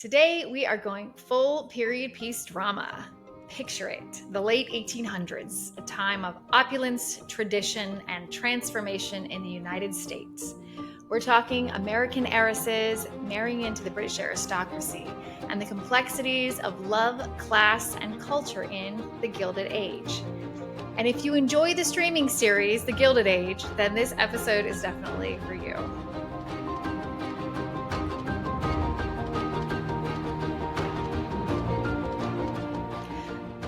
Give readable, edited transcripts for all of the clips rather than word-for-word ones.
Today, we are going full period piece drama. Picture it, the late 1800s, a time of opulence, tradition, and transformation in the United States. We're talking American heiresses marrying into the British aristocracy and the complexities of love, class, and culture in the Gilded Age. And if you enjoy the streaming series, The Gilded Age, then this episode is definitely for you.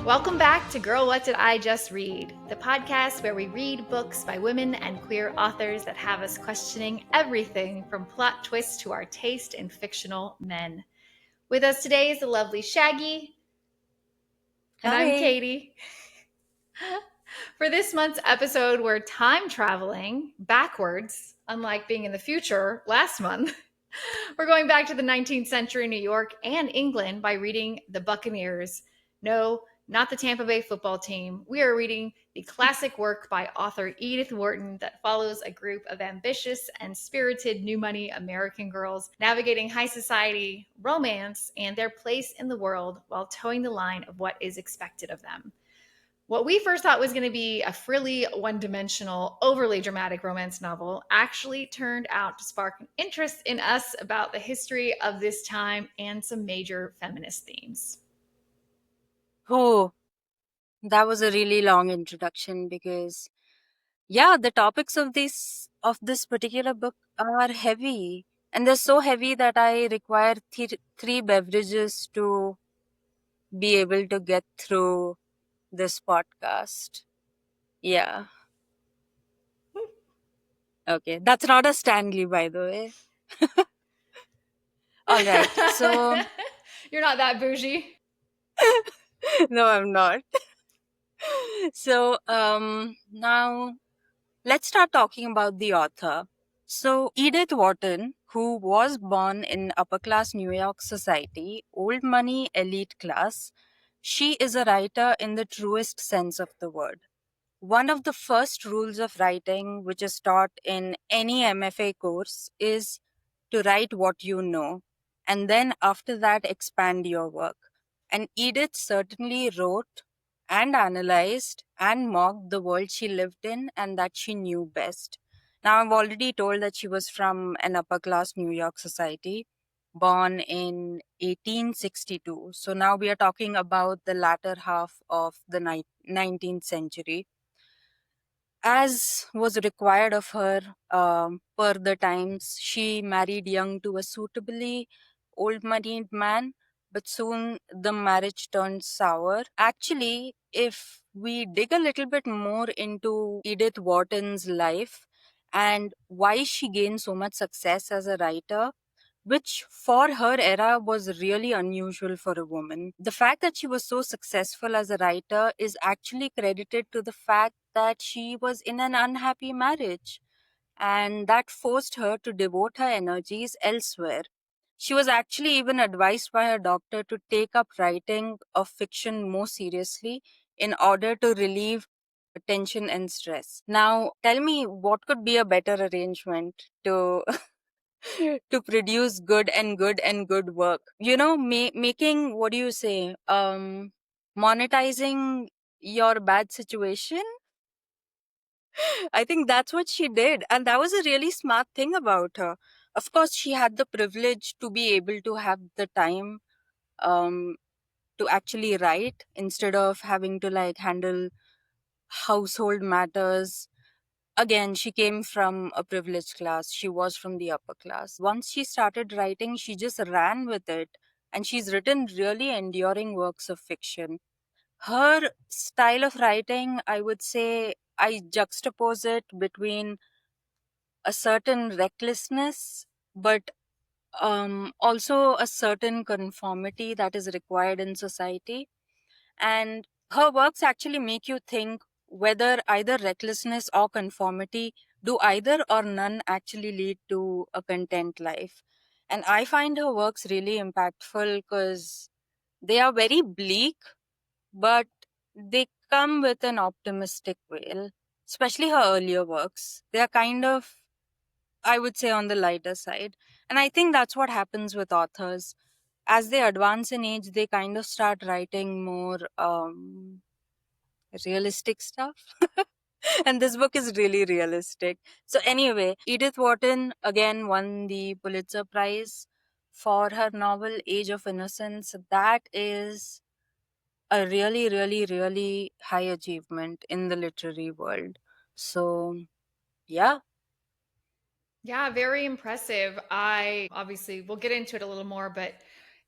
Welcome back to Girl, What Did I Just Read? The podcast where we read books by women and queer authors that have us questioning everything from plot twists to our taste in fictional men. With us today is the lovely Shaggy. And I'm Hi. Katie. For this month's episode, we're time traveling backwards, unlike being in the future last month. We're going back to the 19th century New York and England by reading The Buccaneers. No, not the Tampa Bay football team. We are reading the classic work by author Edith Wharton that follows a group of ambitious and spirited new money American girls navigating high society, romance, and their place in the world while towing the line of what is expected of them. What we first thought was going to be a frilly, one dimensional, overly dramatic romance novel actually turned out to spark an interest in us about the history of this time and some major feminist themes. Oh, that was a really long introduction because the topics of this particular book are heavy, and they're so heavy that I require three beverages to be able to get through this podcast. Yeah. Okay, that's not a Stanley, by the way. All right. So You're not that bougie. no, I'm not. So now let's start talking about the author. So, Edith Wharton, who was born in upper class New York society, old money elite class, she is a writer in the truest sense of the word. One of the first rules of writing, which is taught in any MFA course, is to write what you know, and then after that, expand your work. And Edith certainly wrote and analyzed and mocked the world she lived in and that she knew best. Now, I've already told that she was from an upper class New York society, born in 1862. So now we are talking about the latter half of the 19th century. As was required of her per the times, she married young to a suitably old moneyed man, but soon the marriage turned sour. Actually, if we dig a little bit more into Edith Wharton's life and why she gained so much success as a writer, which for her era was really unusual for a woman. The fact that she was so successful as a writer is actually credited to the fact that she was in an unhappy marriage, and that forced her to devote her energies elsewhere. She was actually even advised by her doctor to take up writing of fiction more seriously in order to relieve tension and stress. Now, tell me, what could be a better arrangement to to produce good work? Making, what do you say, monetizing your bad situation. I think that's what she did, and that was a really smart thing about her. Of course, she had the privilege to be able to have the time um to actually write instead of having to like handle household matters. Again, she came from a privileged class. She was from the upper class. Once she started writing, she just ran with it. And she's written really enduring works of fiction. Her style of writing, I would say, I juxtapose it between a certain recklessness, but also a certain conformity that is required in society. And her works actually make you think whether either recklessness or conformity, do either or none actually lead to a content life. And I find her works really impactful because they are very bleak, but they come with an optimistic veil, especially her earlier works. They are kind of, I would say, on the lighter side. And I think that's what happens with authors. as they advance in age, they kind of start writing more realistic stuff. And this book is really realistic. So, anyway, Edith Wharton again won the Pulitzer Prize for her novel Age of Innocence. That is a really, really, really high achievement in the literary world. So, yeah. Yeah, very impressive. I obviously we'll get into it a little more, but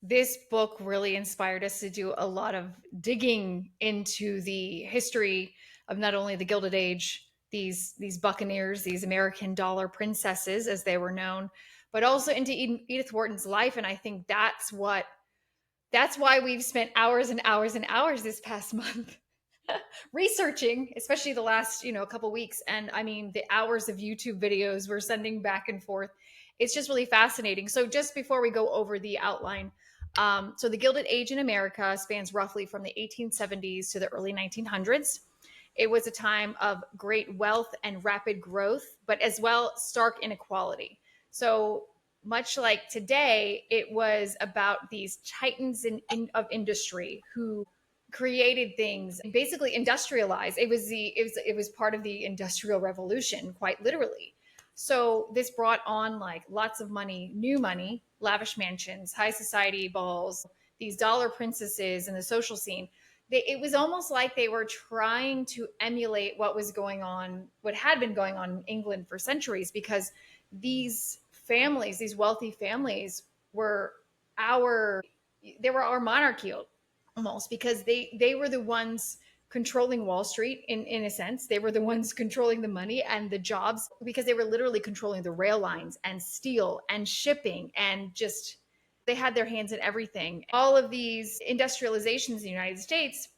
this book really inspired us to do a lot of digging into the history of not only the Gilded Age, these buccaneers, these American dollar princesses as they were known, but also into Edith Wharton's life. And I think that's why we've spent hours and hours and hours this past month researching, especially the last, couple weeks. And I mean, the hours of YouTube videos we're sending back and forth. It's just really fascinating. So just before we go over the outline, so the Gilded Age in America spans roughly from the 1870s to the early 1900s. It was a time of great wealth and rapid growth, but as well stark inequality. So much like today, it was about these titans of industry who created things, basically industrialized. It was part of the industrial revolution, quite literally. So this brought on like lots of money, new money, lavish mansions, high society balls, these dollar princesses in the social scene. It was almost like they were trying to emulate what was going on, what had been going on in England for centuries, because these families, these wealthy families, were our they were our monarchy almost, because they were the ones controlling Wall Street in a sense. They were the ones controlling the money and the jobs, because they were literally controlling the rail lines and steel and shipping, and just they had their hands in everything. All of these industrializations in the United States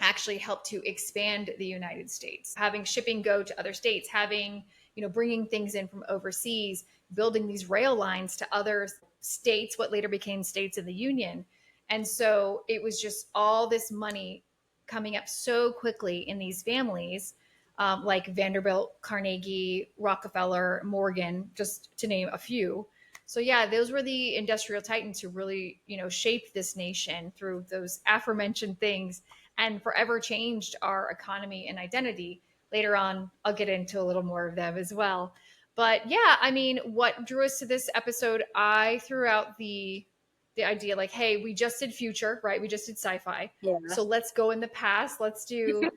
actually helped to expand the United States, having shipping go to other states, having, bringing things in from overseas, building these rail lines to other states, what later became states of the Union. And so it was just all this money coming up so quickly in these families, like Vanderbilt, Carnegie, Rockefeller, Morgan, just to name a few. So yeah, those were the industrial titans who really, shaped this nation through those aforementioned things, and forever changed our economy and identity. Later on, I'll get into a little more of them as well. But yeah, I mean, what drew us to this episode, I threw out the idea like, hey, we just did future, right? We just did sci-fi. Yeah. So let's go in the past. Let's do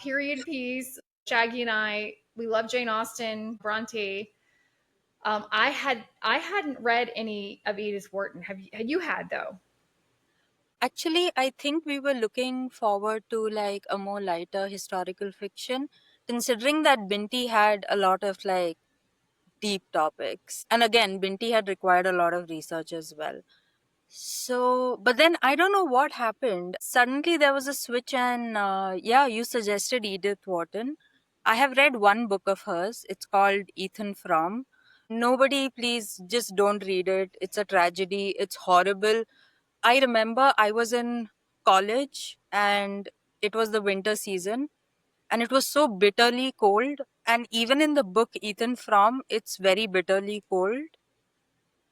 period piece. Shaggy and we love Jane Austen, Bronte. I hadn't read any of Edith Wharton. Had you had though? Actually, I think we were looking forward to like a more lighter historical fiction, considering that Binti had a lot of like deep topics. And again, Binti had required a lot of research as well. So, but then I don't know what happened. Suddenly there was a switch, and yeah, you suggested Edith Wharton. I have read one book of hers. It's called Ethan Frome. Nobody, please just don't read it. It's a tragedy. It's horrible. I remember I was in college and it was the winter season and it was so bitterly cold. And even in the book Ethan Frome, it's very bitterly cold.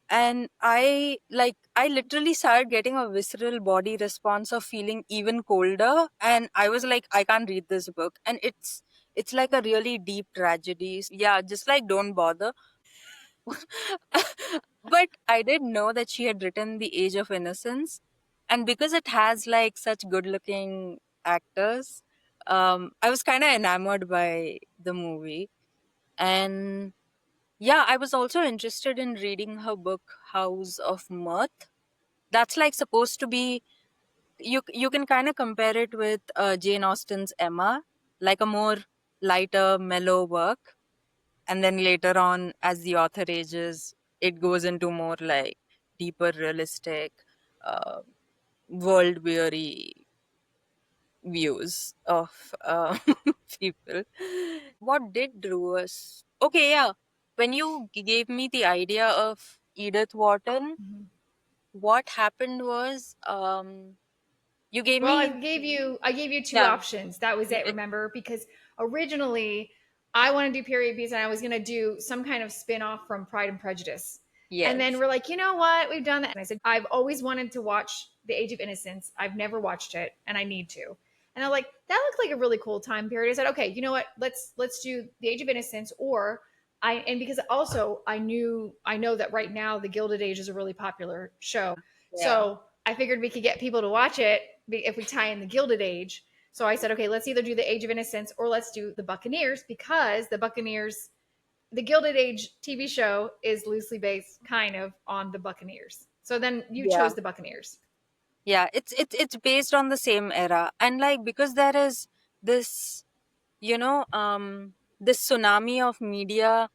And I literally started getting a visceral body response of feeling even colder. And I was like, I can't read this book. And it's like a really deep tragedy. Yeah, just like don't bother. But I did know that she had written The Age of Innocence. And because it has like such good looking actors, I was kind of enamored by the movie. And yeah, I was also interested in reading her book, House of Mirth. That's like supposed to be, you can kind of compare it with Jane Austen's Emma, like a more lighter, mellow work. And then later on, as the author ages, it goes into more like deeper, realistic, uh, world weary views of people. What did drew us? Okay, yeah. When you gave me the idea of Edith Wharton, Mhm. what happened was you gave Well, me, I gave you two yeah, options. That was it, remember? Because originally I want to do period piece and I was going to do some kind of spin-off from Pride and Prejudice. And then Yes. we're like, you know what? We've done that. And I said, I've always wanted to watch The Age of Innocence. I've never watched it, and I need to. And I'm like, that looked like a really cool time period. I said, okay, you know what? Let's do The Age of Innocence, or because also I know that right now The Gilded Age is a really popular show. Yeah. So I figured we could get people to watch it if we tie in The Gilded Age. So I said, okay, let's either do The Age of Innocence or let's do The Buccaneers, because the Gilded Age TV show is loosely based kind of on the Buccaneers. So then you Yeah. chose the Buccaneers. Yeah. It's based on the same era. And like because there is this, you know, this tsunami of media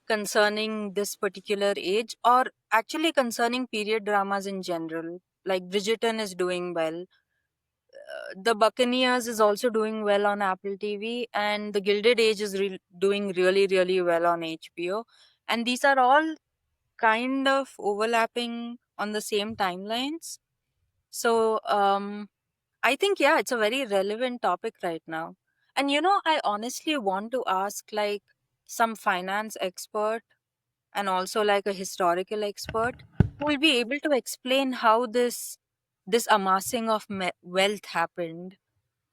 concerning this particular age, or actually concerning period dramas in general. Like Bridgerton is doing well. The Buccaneers is also doing well on Apple TV, and The Gilded Age is doing really, really well on HBO. And these are all kind of overlapping on the same timelines. So I think, yeah, it's a very relevant topic right now. And I honestly want to ask like some finance expert and also like a historical expert who will be able to explain how this amassing of wealth happened,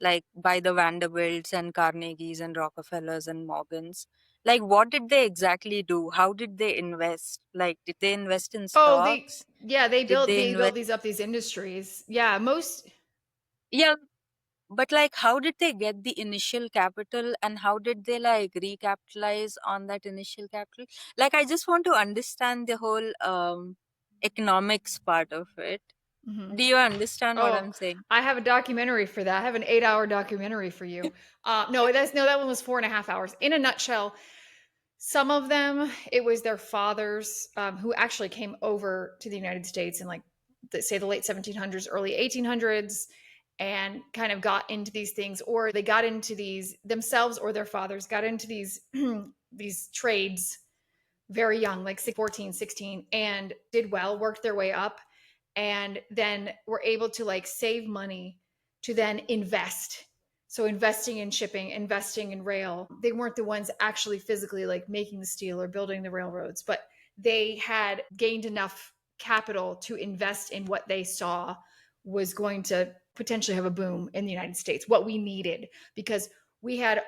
like by the Vanderbilts and Carnegies and Rockefellers and Morgans. Like, what did they exactly do? How did they invest? Like, did they invest in Oh, stocks? Did they they built invest? these up these industries. Yeah, most Yeah, but like, how did they get the initial capital and how did they like recapitalize on that initial capital? Like, I just want to understand the whole economics part of it. mhm. Do you understand what Oh, I'm saying? I have a documentary for that. I have an 8 hour documentary for you. No, that one was 4.5 hours. In a nutshell, some of them, it was their fathers who actually came over to the United States in, like, say, the late 1700s, early 1800s, and kind of got into these things, or they got into these themselves, or their fathers got into these these trades very young, like 14, 16, and did well, worked their way up, and then were able to like save money to then invest. So investing in shipping, investing in rail. They weren't the ones actually physically like making the steel or building the railroads, but they had gained enough capital to invest in what they saw was going to potentially have a boom in the United States, what we needed, because we had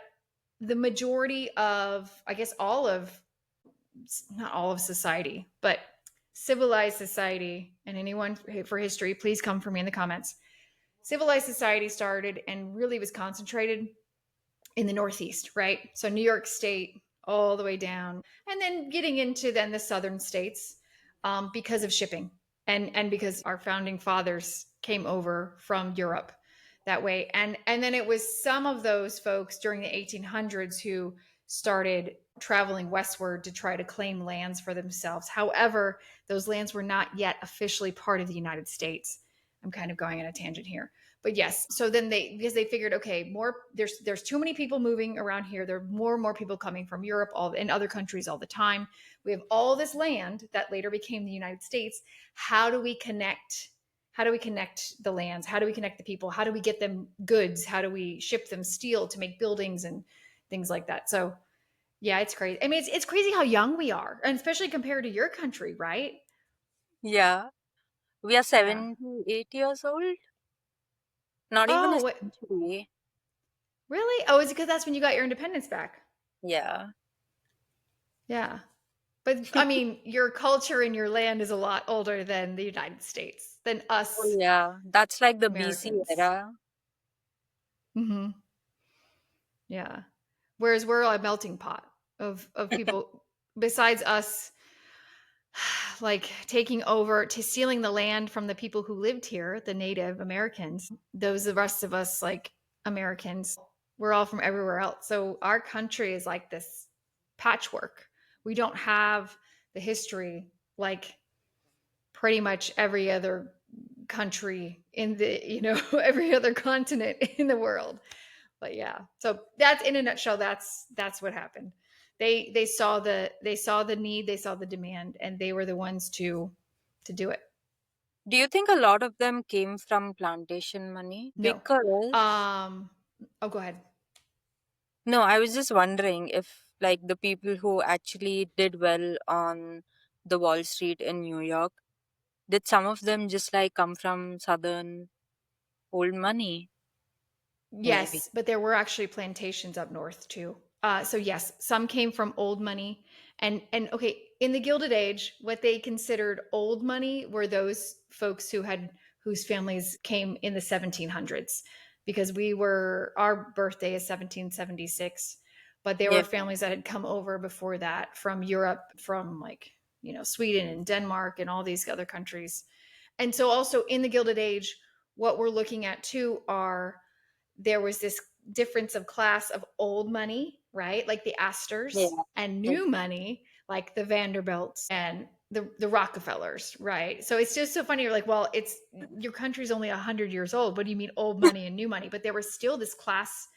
the majority of, I guess, all of, not all of society, but civilized society, and anyone for history, please come for me in the comments. Civilized society started and really was concentrated in the Northeast, right? So New York State all the way down, and then getting into then the southern states, because of shipping, and because our founding fathers came over from Europe that way, and then it was some of those folks during the 1800s who started traveling westward to try to claim lands for themselves. However, those lands were not yet officially part of the United States. I'm kind of going on a tangent here, but yes. So then because they figured, okay, more, there's too many people moving around here. There are more and more people coming from Europe, all and other countries all the time. We have all this land that later became the United States. How do we connect? How do we connect the lands? How do we connect the people? How do we get them goods? How do we ship them steel to make buildings and things like that? So yeah, it's crazy. I mean, it's crazy how young we are, and especially compared to your country, right? Yeah. We are Yeah. 78 years old. Not even a Oh, what, century. really? Oh, is it because that's when you got your independence back? Yeah. Yeah. But I mean, your culture and your land is a lot older than the United States, than Oh, us yeah. That's like the BC Americans. era. Hmm. Yeah. Whereas we're a melting pot of people besides us, like taking over to stealing the land from the people who lived here, the Native Americans. Those the rest of us, like Americans, we're all from everywhere else. So our country is like this patchwork. We don't have the history like pretty much every other country in the, every other continent in the world. But yeah, so that's, in a nutshell, that's what happened. They saw the need, they saw the demand, and they were the ones to do it. Do you think a lot of them came from plantation money? No. Because, um oh, go ahead. no, I was just wondering if, like, the people who actually did well on the Wall Street in New York, did some of them just like come from southern old money? Maybe. Yes, but there were actually plantations up north too. So yes, some came from old money, and okay, in the Gilded Age, what they considered old money were those folks whose families came in the 1700s, because our birthday is 1776, but there were Yeah. families that had come over before that from Europe, from like Sweden and Denmark and all these other countries. And so also in the Gilded Age, what we're looking at too are there was this difference of class of old money, right? Like the Yeah. Astors, and Yeah. new money, like the Vanderbilts and the Rockefellers, right? So it's just so funny. You're like, well, it's your country's only 100 years old. What do you mean old money and new money? But there was still this class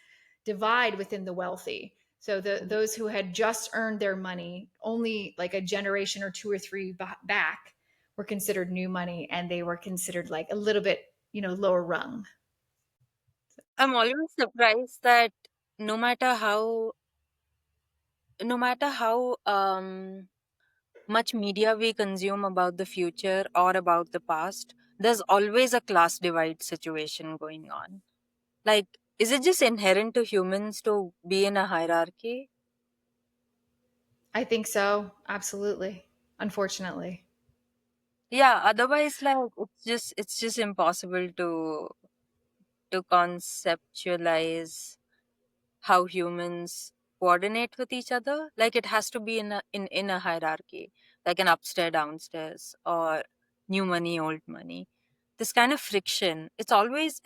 divide within the wealthy. So those who had just earned their money only like a generation or two or three back were considered new money, and they were considered like a little bit, lower rung. I'm always surprised that no matter how no matter how much media we consume about the future or about the past, there's always a class divide situation going on. Like, is it just inherent to humans to be in a hierarchy? I think so. Absolutely. Unfortunately. Yeah, otherwise, like, it's just impossible to conceptualize how humans coordinate with each other. Like, it has to be in a hierarchy, like an upstairs downstairs or new money old money. This kind of friction, it's always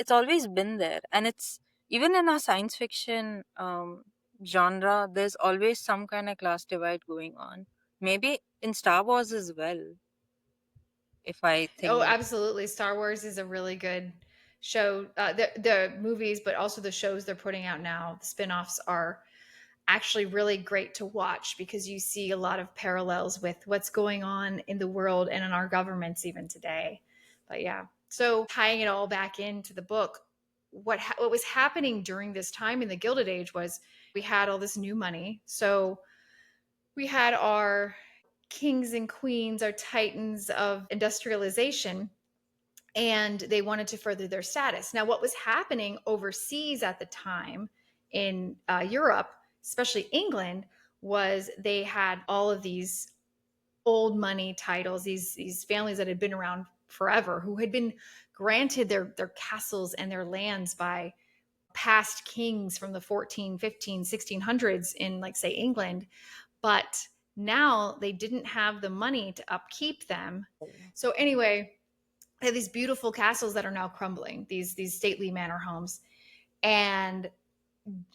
been there, and it's even in our science fiction genre, there's always some kind of class divide going on. Maybe in Star Wars as well, if I Oh, think. absolutely. Star Wars is a really good show. The movies, but also the shows they're putting out now, the spin-offs are actually really great to watch, because you see a lot of parallels with what's going on in the world and in our governments even today. But yeah, so tying it all back into the book, what was happening during this time in the Gilded Age was we had all this new money. So we had our kings and queens, our titans of industrialization, and they wanted to further their status. Now, what was happening overseas at the time in Europe, especially England, was they had all of these old money titles, these families that had been around forever, who had been granted their castles and their lands by past kings from the 14, 15, 1600s in, like, say, England. But now they didn't have the money to upkeep them. So anyway, they have these beautiful castles that are now crumbling, these stately manor homes. And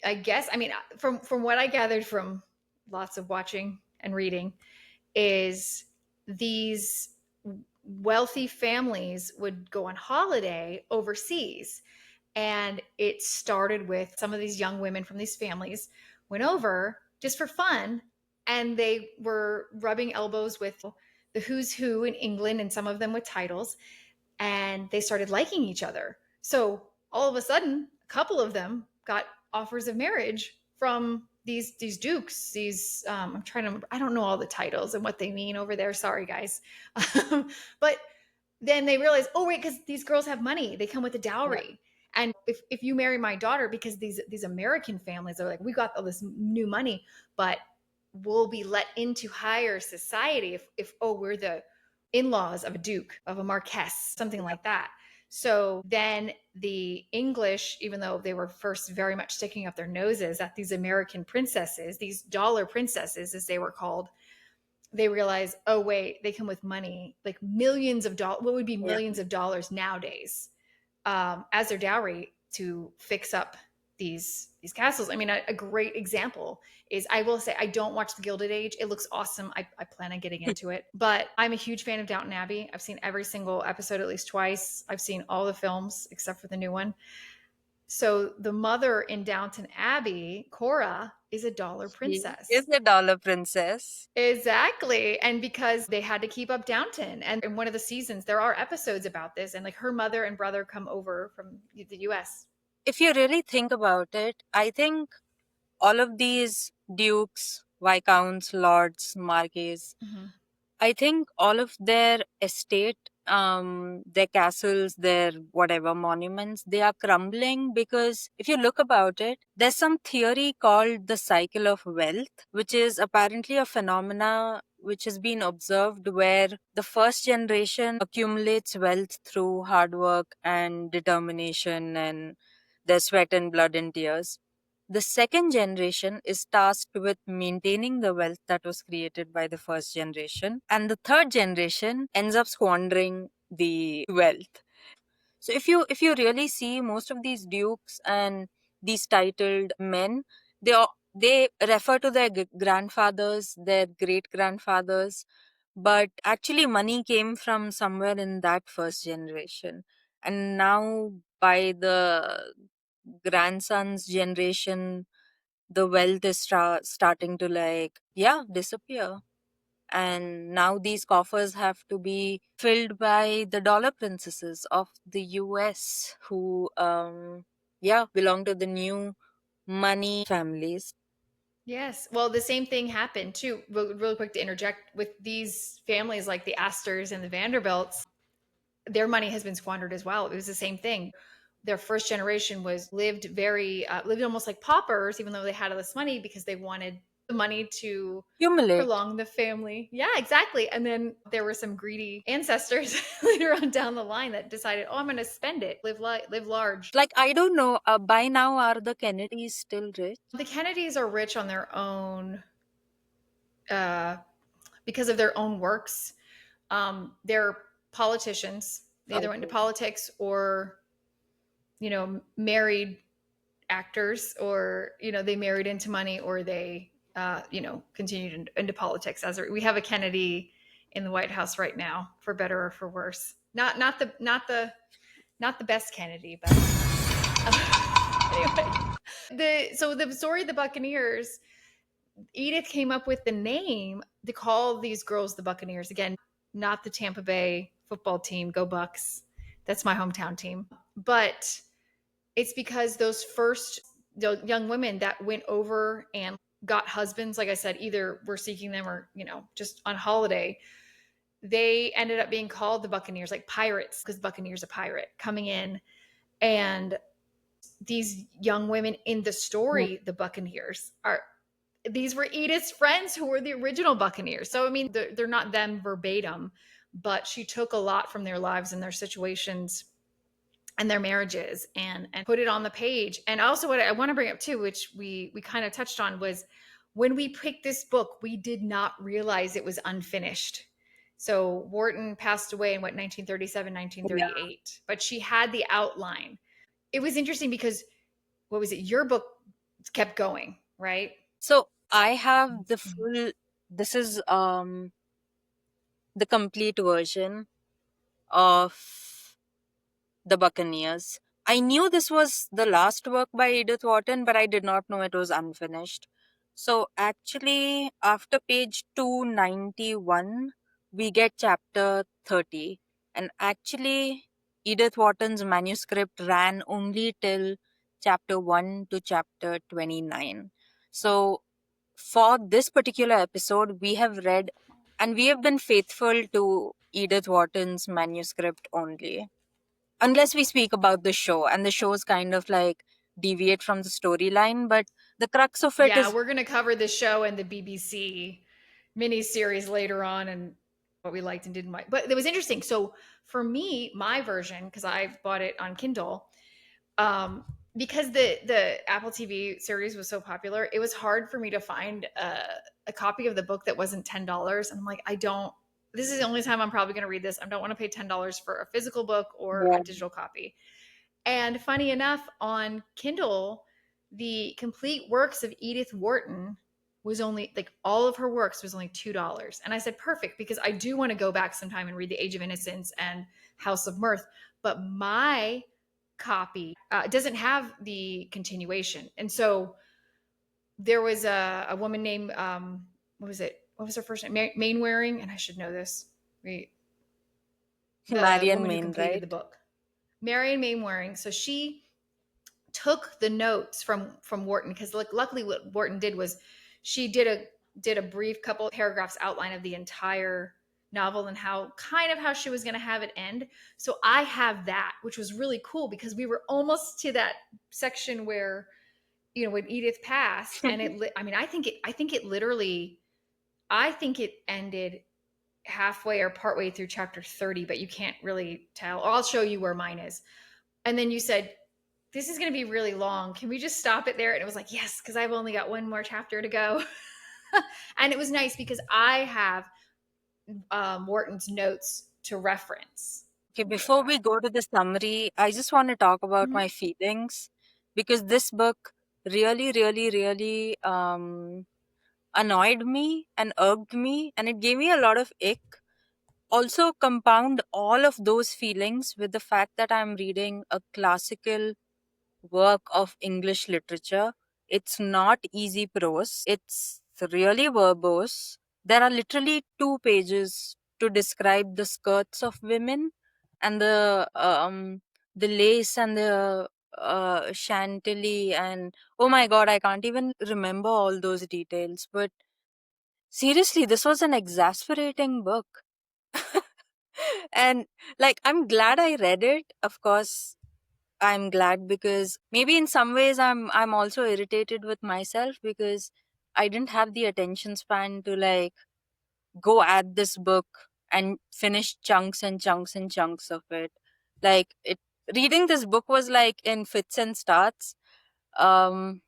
I guess, I mean, from what I gathered from lots of watching and reading, is these wealthy families would go on holiday overseas. And it started with some of these young women from these families went over just for fun, and they were rubbing elbows with the who's who in England, and some of them with titles, and they started liking each other. So all of a sudden, a couple of them got offers of marriage from these dukes. These I'm trying to remember, I don't know all the titles and what they mean over there. Sorry, guys. But then they realize, oh wait, because these girls have money, they come with a Yeah. dowry. And if you marry my daughter, because these American families are like, we got all this new money, but we'll be let into higher society if oh, we're the in-laws of a duke, of a marquess, something like that. So then the English, even though they were first very much sticking up their noses at these American princesses, these dollar princesses as they were called, they realize, oh wait, they come with money, like millions of dollars, what would be Yeah. millions of dollars nowadays, as their dowry to fix up these castles. I mean, a great example is, I will say, I don't watch the Gilded Age. It looks awesome. I plan on getting into it, but I'm a huge fan of Downton Abbey. I've seen every single episode at least twice. I've seen all the films except for the new one. So the mother in Downton Abbey, Cora, is a dollar She is princess. a dollar princess. Exactly. And because they had to keep up Downton. And in one of the seasons, there are episodes about this. And like her mother and brother come over from the US. If you really think about it, I think all of these dukes, viscounts, lords, marquises, Mhm. I think all of their estate, their castles, their whatever monuments, they are crumbling because if you look about it, there's some theory called the cycle of wealth, which is apparently a phenomena which has been observed where the first generation accumulates wealth through hard work and determination and their sweat and blood and tears. The second generation is tasked with maintaining the wealth that was created by the first generation, and the third generation ends up squandering the wealth. So if you really see most of these dukes and these titled men, they refer to their grandfathers, their great grandfathers, but actually money came from somewhere in that first generation, and now by the grandson's generation the wealth is starting to disappear, and now these coffers have to be filled by the dollar princesses of the US who belong to the new money families. Yes. Well, the same thing happened too. Really quick to interject with these families like the Astors and the Vanderbilts, their money has been squandered as well. It was the same thing. Their first generation was lived almost like paupers, even though they had all this money because they wanted the money to Accumulate. prolong the family. Yeah, exactly. And then there were some greedy ancestors later on down the line that decided, oh, I'm going to spend it, live large. Like, I don't know, by now are the Kennedys still rich? The Kennedys are rich on their own uh, because of their own works. They're politicians. They either went into Okay. politics or, married actors, or, they married into money, or they, continued into politics. We have a Kennedy in the White House right now, for better or for worse. Not the best Kennedy, but anyway. The story of the Buccaneers, Edith came up with the name to call these girls the Buccaneers. Again, not the Tampa Bay football team, go Bucks. That's my hometown team. But it's because those first young women that went over and got husbands, like I said, either were seeking them or, just on holiday, they ended up being called the Buccaneers, like pirates, because Buccaneers a pirate coming in. And these young women in the story, the Buccaneers, are these were Edith's friends who were the original Buccaneers. So I mean, they're not them verbatim, but she took a lot from their lives and their situations and their marriages and put it on the page. And also what I want to bring up too, which we kind of touched on, was when we picked this book, we did not realize it was unfinished. So Wharton passed away in 1937, Yeah. 1938, but she had the outline. It was interesting because what was it? Your book kept going, right? So I have the full, this is the complete version of The Buccaneers. I knew this was the last work by Edith Wharton, but I did not know it was unfinished. So actually, after page 291, we get chapter 30. And actually, Edith Wharton's manuscript ran only till chapter 1 to chapter 29. So for this particular episode, we have read and we have been faithful to Edith Wharton's manuscript only, unless we speak about the show, and the shows kind of like deviate from the storyline, but the crux of it Yeah, is we're going to cover the show and the BBC miniseries later on, and what we liked and didn't like. But it was interesting. So for me, my version, because I bought it on Kindle, um, because the Apple TV series was so popular, it was hard for me to find a copy of the book that wasn't $10. And I'm like, I don't. This is the only time I'm probably going to read this. I don't want to pay $10 for a physical book or a yeah. digital copy. And funny enough, on Kindle, the complete works of Edith Wharton was only like all of her works was only $2. And I said, perfect, because I do want to go back sometime and read The Age of Innocence and House of Mirth. But my copy doesn't have the continuation. And so there was a woman named, what was it? What was her first name? Mainwaring. And I should know this. The Marian woman who Main, completed right? the book, Marion Mainwaring. So she took the notes from Wharton, because luckily what Wharton did was she did a brief couple of paragraphs outline of the entire novel and how she was going to have it end. So I have that, which was really cool because we were almost to that section where, when Edith passed, and I mean, I think it ended halfway or partway through chapter 30, but you can't really tell. I'll show you where mine is. And then you said, this is going to be really long. Can we just stop it there? And it was like, yes, because I've only got one more chapter to go. And it was nice because I have Wharton's notes to reference. Okay, before we go to the summary, I just want to talk about Mhm. my feelings because this book really, really, really annoyed me and irked me, and it gave me a lot of ick. Also, compound all of those feelings with the fact that I'm reading a classical work of English literature. It's not easy prose, it's really verbose. There are literally 2 pages to describe the skirts of women and the lace and the chantilly, and oh my god, I can't even remember all those details. But seriously, this was an exasperating book. And like, I'm glad I read it. Of course, I'm glad because maybe in some ways I'm also irritated with myself because I didn't have the attention span to like go at this book and finish chunks and chunks and chunks of it. Like, it reading this book was like in fits and starts. Um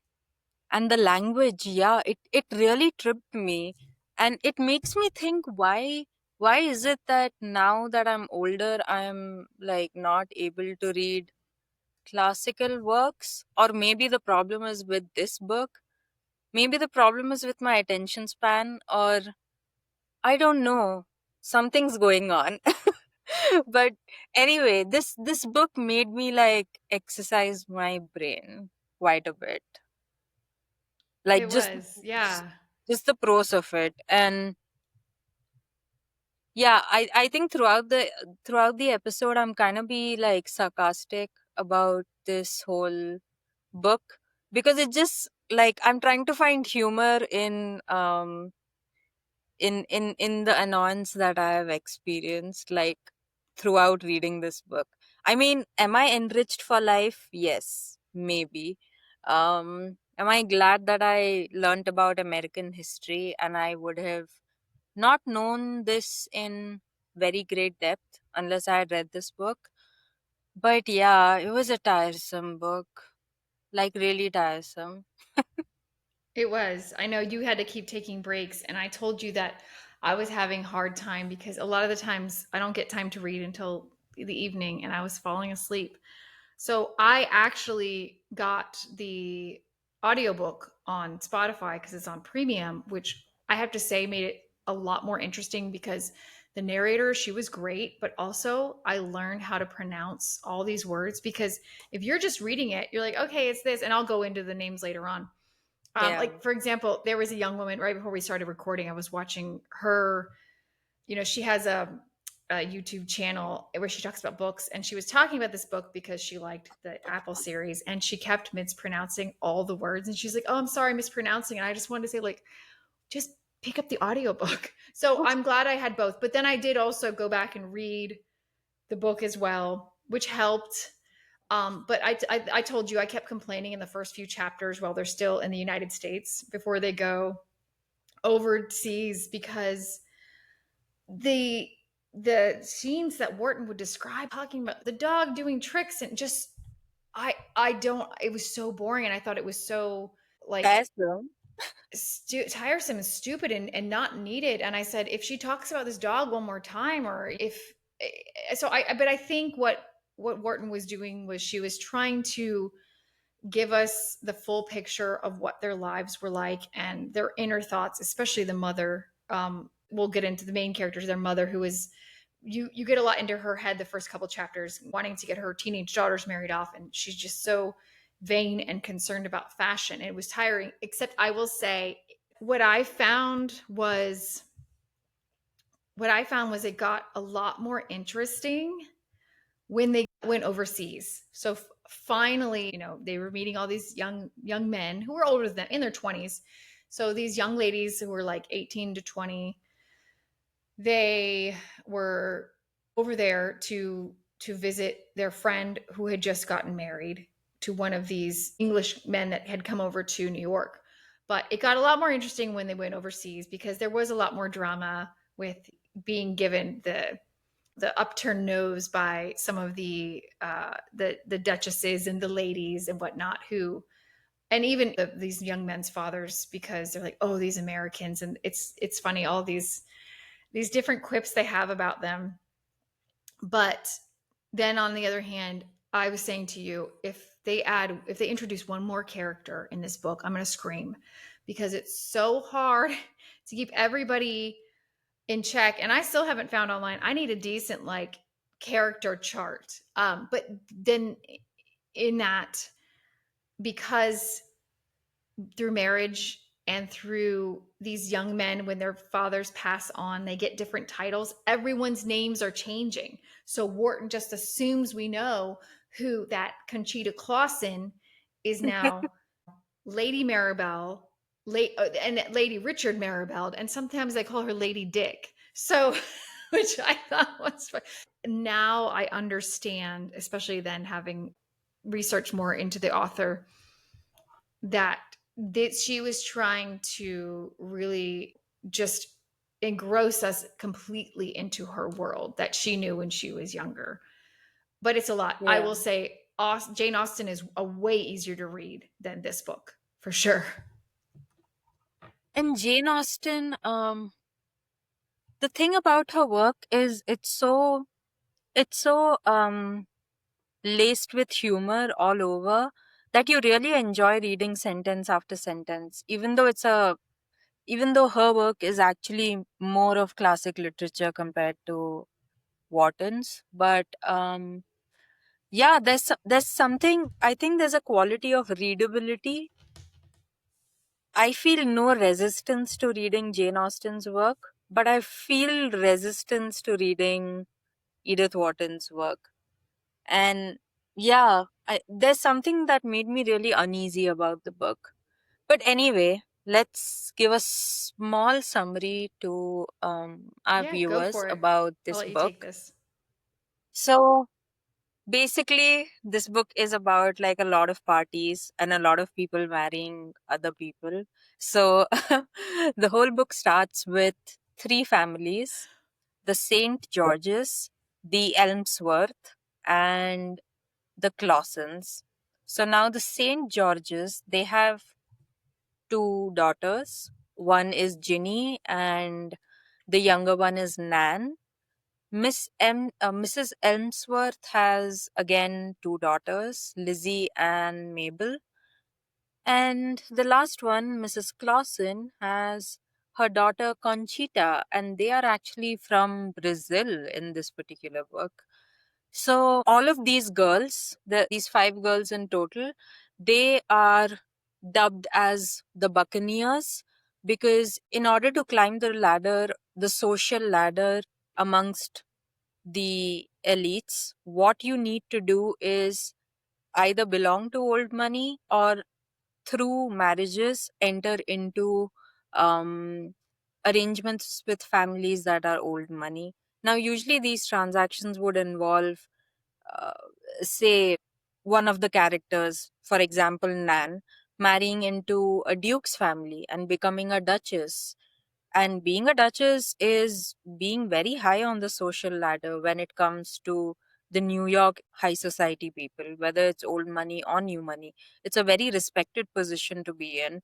and the language, yeah, it really tripped me, and it makes me think, why is it that now that I'm older I'm like not able to read classical works? Or maybe the problem is with this book, maybe the problem is with my attention span, or I don't know, something's going on. But anyway, this book made me like exercise my brain quite a bit, like It was, yeah. just the prose of it. And yeah, I think throughout the episode I'm kind of be like sarcastic about this whole book because it just like I'm trying to find humor in the annoyance that I have experienced like throughout reading this book. I mean, am I enriched for life? Yes, maybe. Am I glad that I learnt about American history and I would have not known this in very great depth unless I had read this book? But yeah, it was a tiresome book, like really tiresome. It was. I know you had to keep taking breaks, and I told you that I was having hard time because a lot of the times I don't get time to read until the evening, and I was falling asleep. So I actually got the audiobook on Spotify because it's on premium, which I have to say made it a lot more interesting because the narrator, she was great, but also I learned how to pronounce all these words because if you're just reading it, you're like, okay, it's this, and I'll go into the names later on. Yeah. Like for example, there was a young woman right before we started recording. I was watching her. She has a YouTube channel where she talks about books, and she was talking about this book because she liked the Apple series, and she kept mispronouncing all the words, and she's like, "Oh, I'm sorry, mispronouncing." And I just wanted to say, like, just pick up the audiobook. So I'm glad I had both. But then I did also go back and read the book as well, which helped. But I told you I kept complaining in the first few chapters while they're still in the United States before they go overseas because the the scenes that Wharton would describe talking about the dog doing tricks and just I don't it was so boring and I thought it was so like Tiresome. tiresome and stupid and not needed. And I said, if she talks about this dog one more time, or if so, but I think what Wharton was doing was she was trying to give us the full picture of what their lives were like and their inner thoughts, especially the mother. We'll get into the main characters, their mother, who is you get a lot into her head the first couple chapters, wanting to get her teenage daughters married off, and she's just so vain and concerned about fashion. It was tiring. Except I will say, what I found was it got a lot more interesting when they went overseas. So finally, they were meeting all these young men who were older than them in their 20s. So these young ladies who were like 18 to 20, They were over there to visit their friend who had just gotten married to one of these English men that had come over to New York. But it got a lot more interesting when they went overseas because there was a lot more drama with being given the upturned nose by some of the duchesses and the ladies and whatnot who, and even these young men's fathers, because they're like, oh, these Americans, and it's funny, all these different quips they have about them. But then on the other hand, I was saying to you, if they introduce one more character in this book, I'm going to scream because it's so hard to keep everybody in check. And I still haven't found online. I need a decent like character chart. But then in that, because through marriage and through these young men, when their fathers pass on, they get different titles. Everyone's names are changing. So Wharton just assumes we know who that Conchita Clausen is now. Lady Maribel, and Lady Richard Maribel, and sometimes they call her Lady Dick. So, which I thought was fun. Now I understand, especially then having researched more into the author, that she was trying to really just engross us completely into her world that she knew when she was younger. But it's a lot. I Yeah. will say Jane Austen is a way easier to read than this book, for sure. And Jane Austen, the thing about her work is it's so laced with humor all over that you really enjoy reading sentence after sentence, even though her work is actually more of classic literature compared to Wharton's. But yeah, there's something, I think there's a quality of readability. I feel no resistance to reading Jane Austen's work, but I feel resistance to reading Edith Wharton's work. And yeah, there's something that made me really uneasy about the book. But anyway, let's give a small summary to our Yeah, go viewers for it. about I'll this let you take book. this. So basically, this book is about like a lot of parties and a lot of people marrying other people. So the whole book starts with three families: the St. George's, the Elmsworth, and the Clausens. So now the St. George's, they have two daughters. One is Ginny and the younger one is Nan. Mrs. Elmsworth has again two daughters, Lizzie and Mabel. And the last one, Mrs. Clausen, has her daughter Conchita, and they are actually from Brazil in this particular book. So all of these girls, these five girls in total, they are dubbed as the Buccaneers because in order to climb the ladder, the social ladder amongst the elites, what you need to do is either belong to old money or through marriages enter into um, arrangements with families that are old money. Now, usually these transactions would involve, uh, say, one of the characters, for example, Nan, marrying into a duke's family and becoming a duchess. And being a duchess is being very high on the social ladder when it comes to the New York high society people, whether it's old money or new money. It's a very respected position to be in.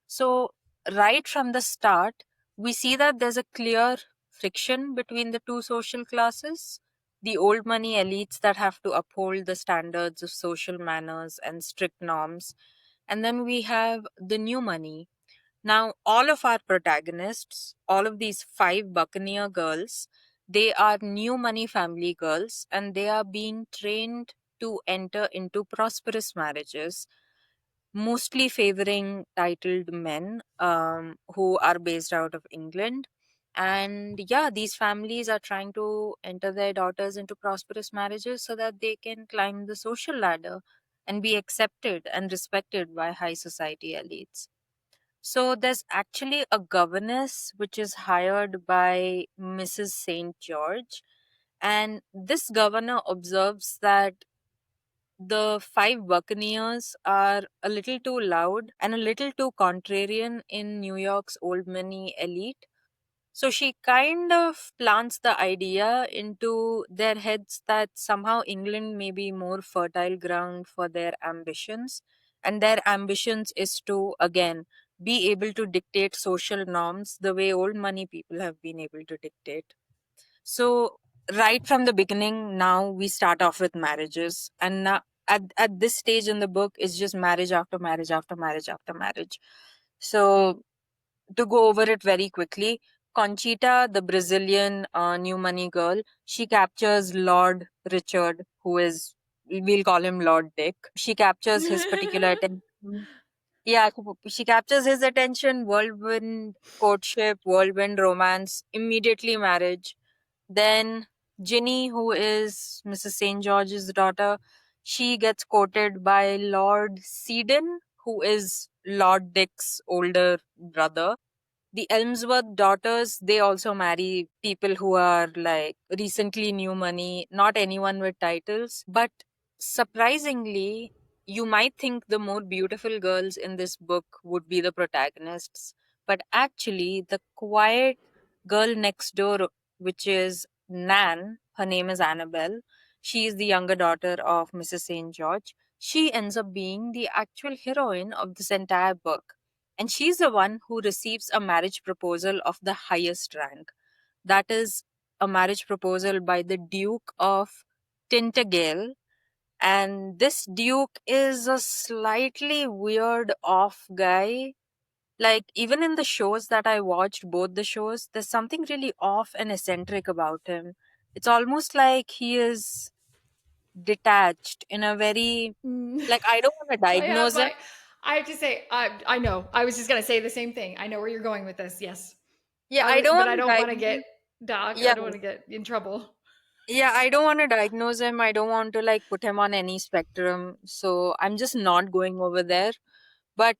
So, right from the start, we see that there's a clear friction between the two social classes. The old money elites that have to uphold the standards of social manners and strict norms. And then we have the new money. Now, all of our protagonists, all of these five Buccaneer girls, they are new money family girls and they are being trained to enter into prosperous marriages, mostly favoring titled men who are based out of England. And yeah, these families are trying to enter their daughters into prosperous marriages so that they can climb the social ladder and be accepted and respected by high society elites. So there's actually a governess which is hired by Mrs. St. George, and this governor observes that the five Buccaneers are a little too loud and a little too contrarian in New York's old money elite. So she kind of plants the idea into their heads that somehow England may be more fertile ground for their ambitions. And their ambitions is to, again, be able to dictate social norms the way old money people have been able to dictate. So, right from the beginning, now we start off with marriages. And now, at this stage in the book, it's just marriage after marriage after marriage after marriage. So, to go over it very quickly, Conchita, the Brazilian new money girl, she captures Lord Richard, who is, we'll call him Lord Dick. She captures his particular attention. Yeah, she captures his attention, whirlwind courtship, whirlwind romance, immediately marriage. Then Ginny, who is Mrs. St. George's daughter, she gets courted by Lord Seaton, who is Lord Dick's older brother. The Elmsworth daughters, they also marry people who are like recently new money, not anyone with titles. But surprisingly, you might think the more beautiful girls in this book would be the protagonists. But actually, the quiet girl next door, which is Nan, her name is Annabelle. She is the younger daughter of Mrs. St. George. She ends up being the actual heroine of this entire book, and she's the one who receives a marriage proposal of the highest rank. That is a marriage proposal by the Duke of Tintagel. And this Duke is a slightly weird off guy. Like, even in the shows that I watched, both the shows, there's something really off and eccentric about him. It's almost like he is detached in a very, Mm. like, I don't want to I have diagnose him. my. I have to say, I know. I was just gonna say the same thing. I know where you're going with this. Yes, Yeah, I don't but want I to don't want to get diagnose. doc. I Yeah, don't want to get in trouble. yeah, I don't want to diagnose him. I don't want to like put him on any spectrum. So I'm just not going over there. But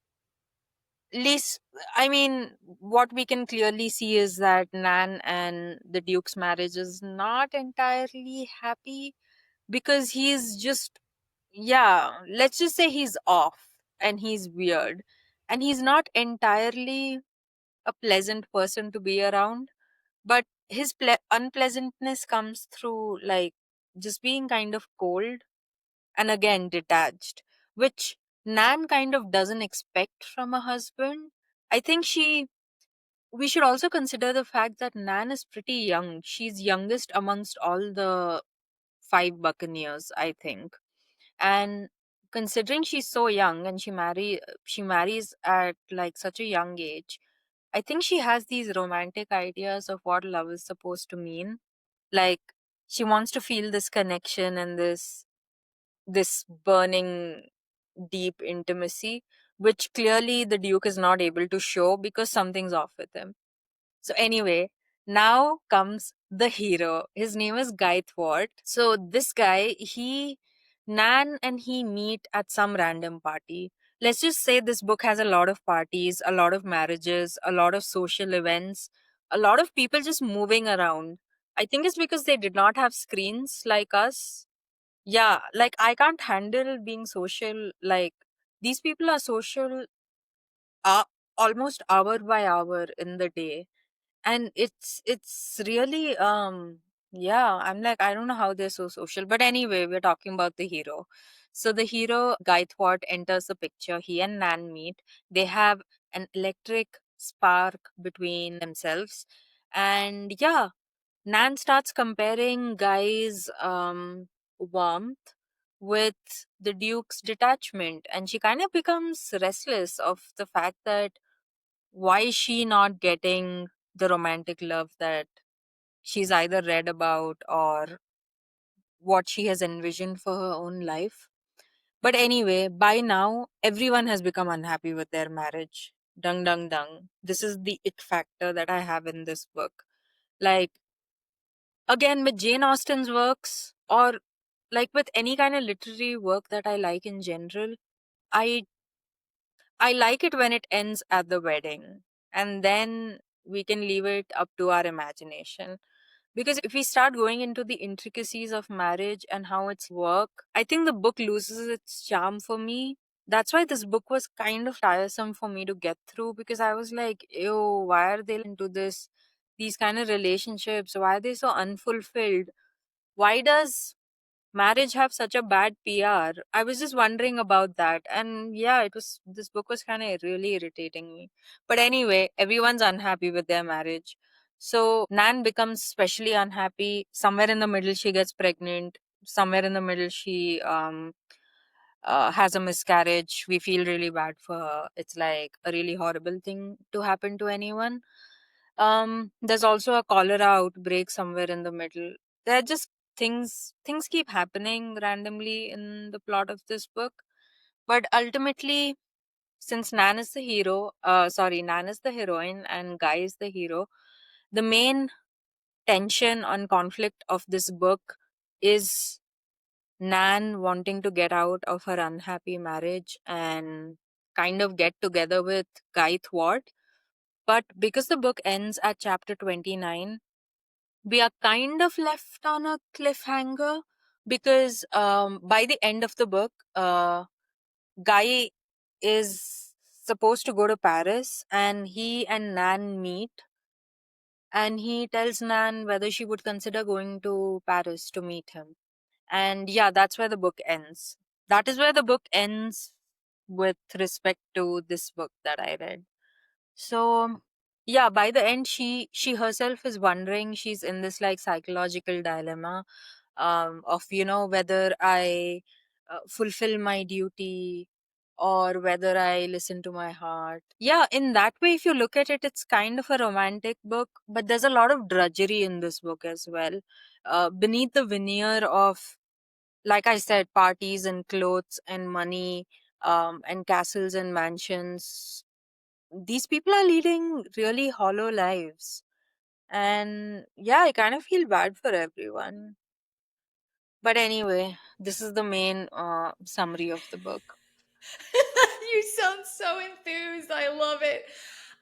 at least, I mean, what we can clearly see is that Nan and the Duke's marriage is not entirely happy because he's just, yeah, let's just say he's off and he's weird and he's not entirely a pleasant person to be around, but his unpleasantness comes through like just being kind of cold and again detached, which Nan kind of doesn't expect from a husband. I think we should also consider the fact that Nan is pretty young. She's youngest amongst all the five Buccaneers, I think. And considering she's so young and she marries at like such a young age, I think she has these romantic ideas of what love is supposed to mean. Like, she wants to feel this connection and this burning deep intimacy, which clearly the Duke is not able to show because something's off with him. So anyway, now comes the hero. His name is Guy Thwart. So this guy, Nan and he meet at some random party. Let's just say this book has a lot of parties, a lot of marriages, a lot of social events, a lot of people just moving around. I think it's because they did not have screens like us. Yeah, like I can't handle being social. Like, these people are social uh, almost hour by hour in the day, and it's really yeah, I'm like, I don't know how they're so social. But anyway, we're talking about the hero. So the hero Guy Thwart enters the picture. He and Nan meet. They have an electric spark between themselves, and yeah, Nan starts comparing Guy's warmth with the Duke's detachment, and she kind of becomes restless of the fact that why is she not getting the romantic love that she's either read about or what she has envisioned for her own life. But anyway, by now, everyone has become unhappy with their marriage. Dung, dung, dung. This is the it factor that I have in this book. Like, again, with Jane Austen's works, or like with any kind of literary work that I like in general, I I like it when it ends at the wedding, and then we can leave it up to our imagination. Because if we start going into the intricacies of marriage and how it's work, I think the book loses its charm for me. That's why this book was kind of tiresome for me to get through, because I was like, ew, why are they into this? These kind of relationships, why are they so unfulfilled? Why does marriage have such a bad PR? I was just wondering about that. And yeah, this book was kind of really irritating me. But anyway, everyone's unhappy with their marriage. So Nan becomes especially unhappy. Somewhere in the middle, she gets pregnant. Somewhere in the middle, she has a miscarriage. We feel really bad for her. It's like a really horrible thing to happen to anyone. There's also a cholera outbreak somewhere in the middle. There are just things keep happening randomly in the plot of this book. But ultimately, since Nan is the heroine and Guy is the hero, the main tension and conflict of this book is Nan wanting to get out of her unhappy marriage and kind of get together with Guy Thwart. But because the book ends at chapter 29, we are kind of left on a cliffhanger, because by the end of the book, Guy is supposed to go to Paris, and he and Nan meet, and he tells Nan whether she would consider going to Paris to meet him. And yeah, that's where the book ends. That is where the book ends with respect to this book that I read. So yeah, by the end, she herself is wondering. She's in this like psychological dilemma, of whether I fulfill my duty or whether I listen to my heart. Yeah, in that way, if you look at it, it's kind of a romantic book, but there's a lot of drudgery in this book as well. Beneath the veneer of, like I said, parties and clothes and money, and castles and mansions, these people are leading really hollow lives. And yeah, I kind of feel bad for everyone. But anyway, this is the main summary of the book. You sound so enthused. I love it.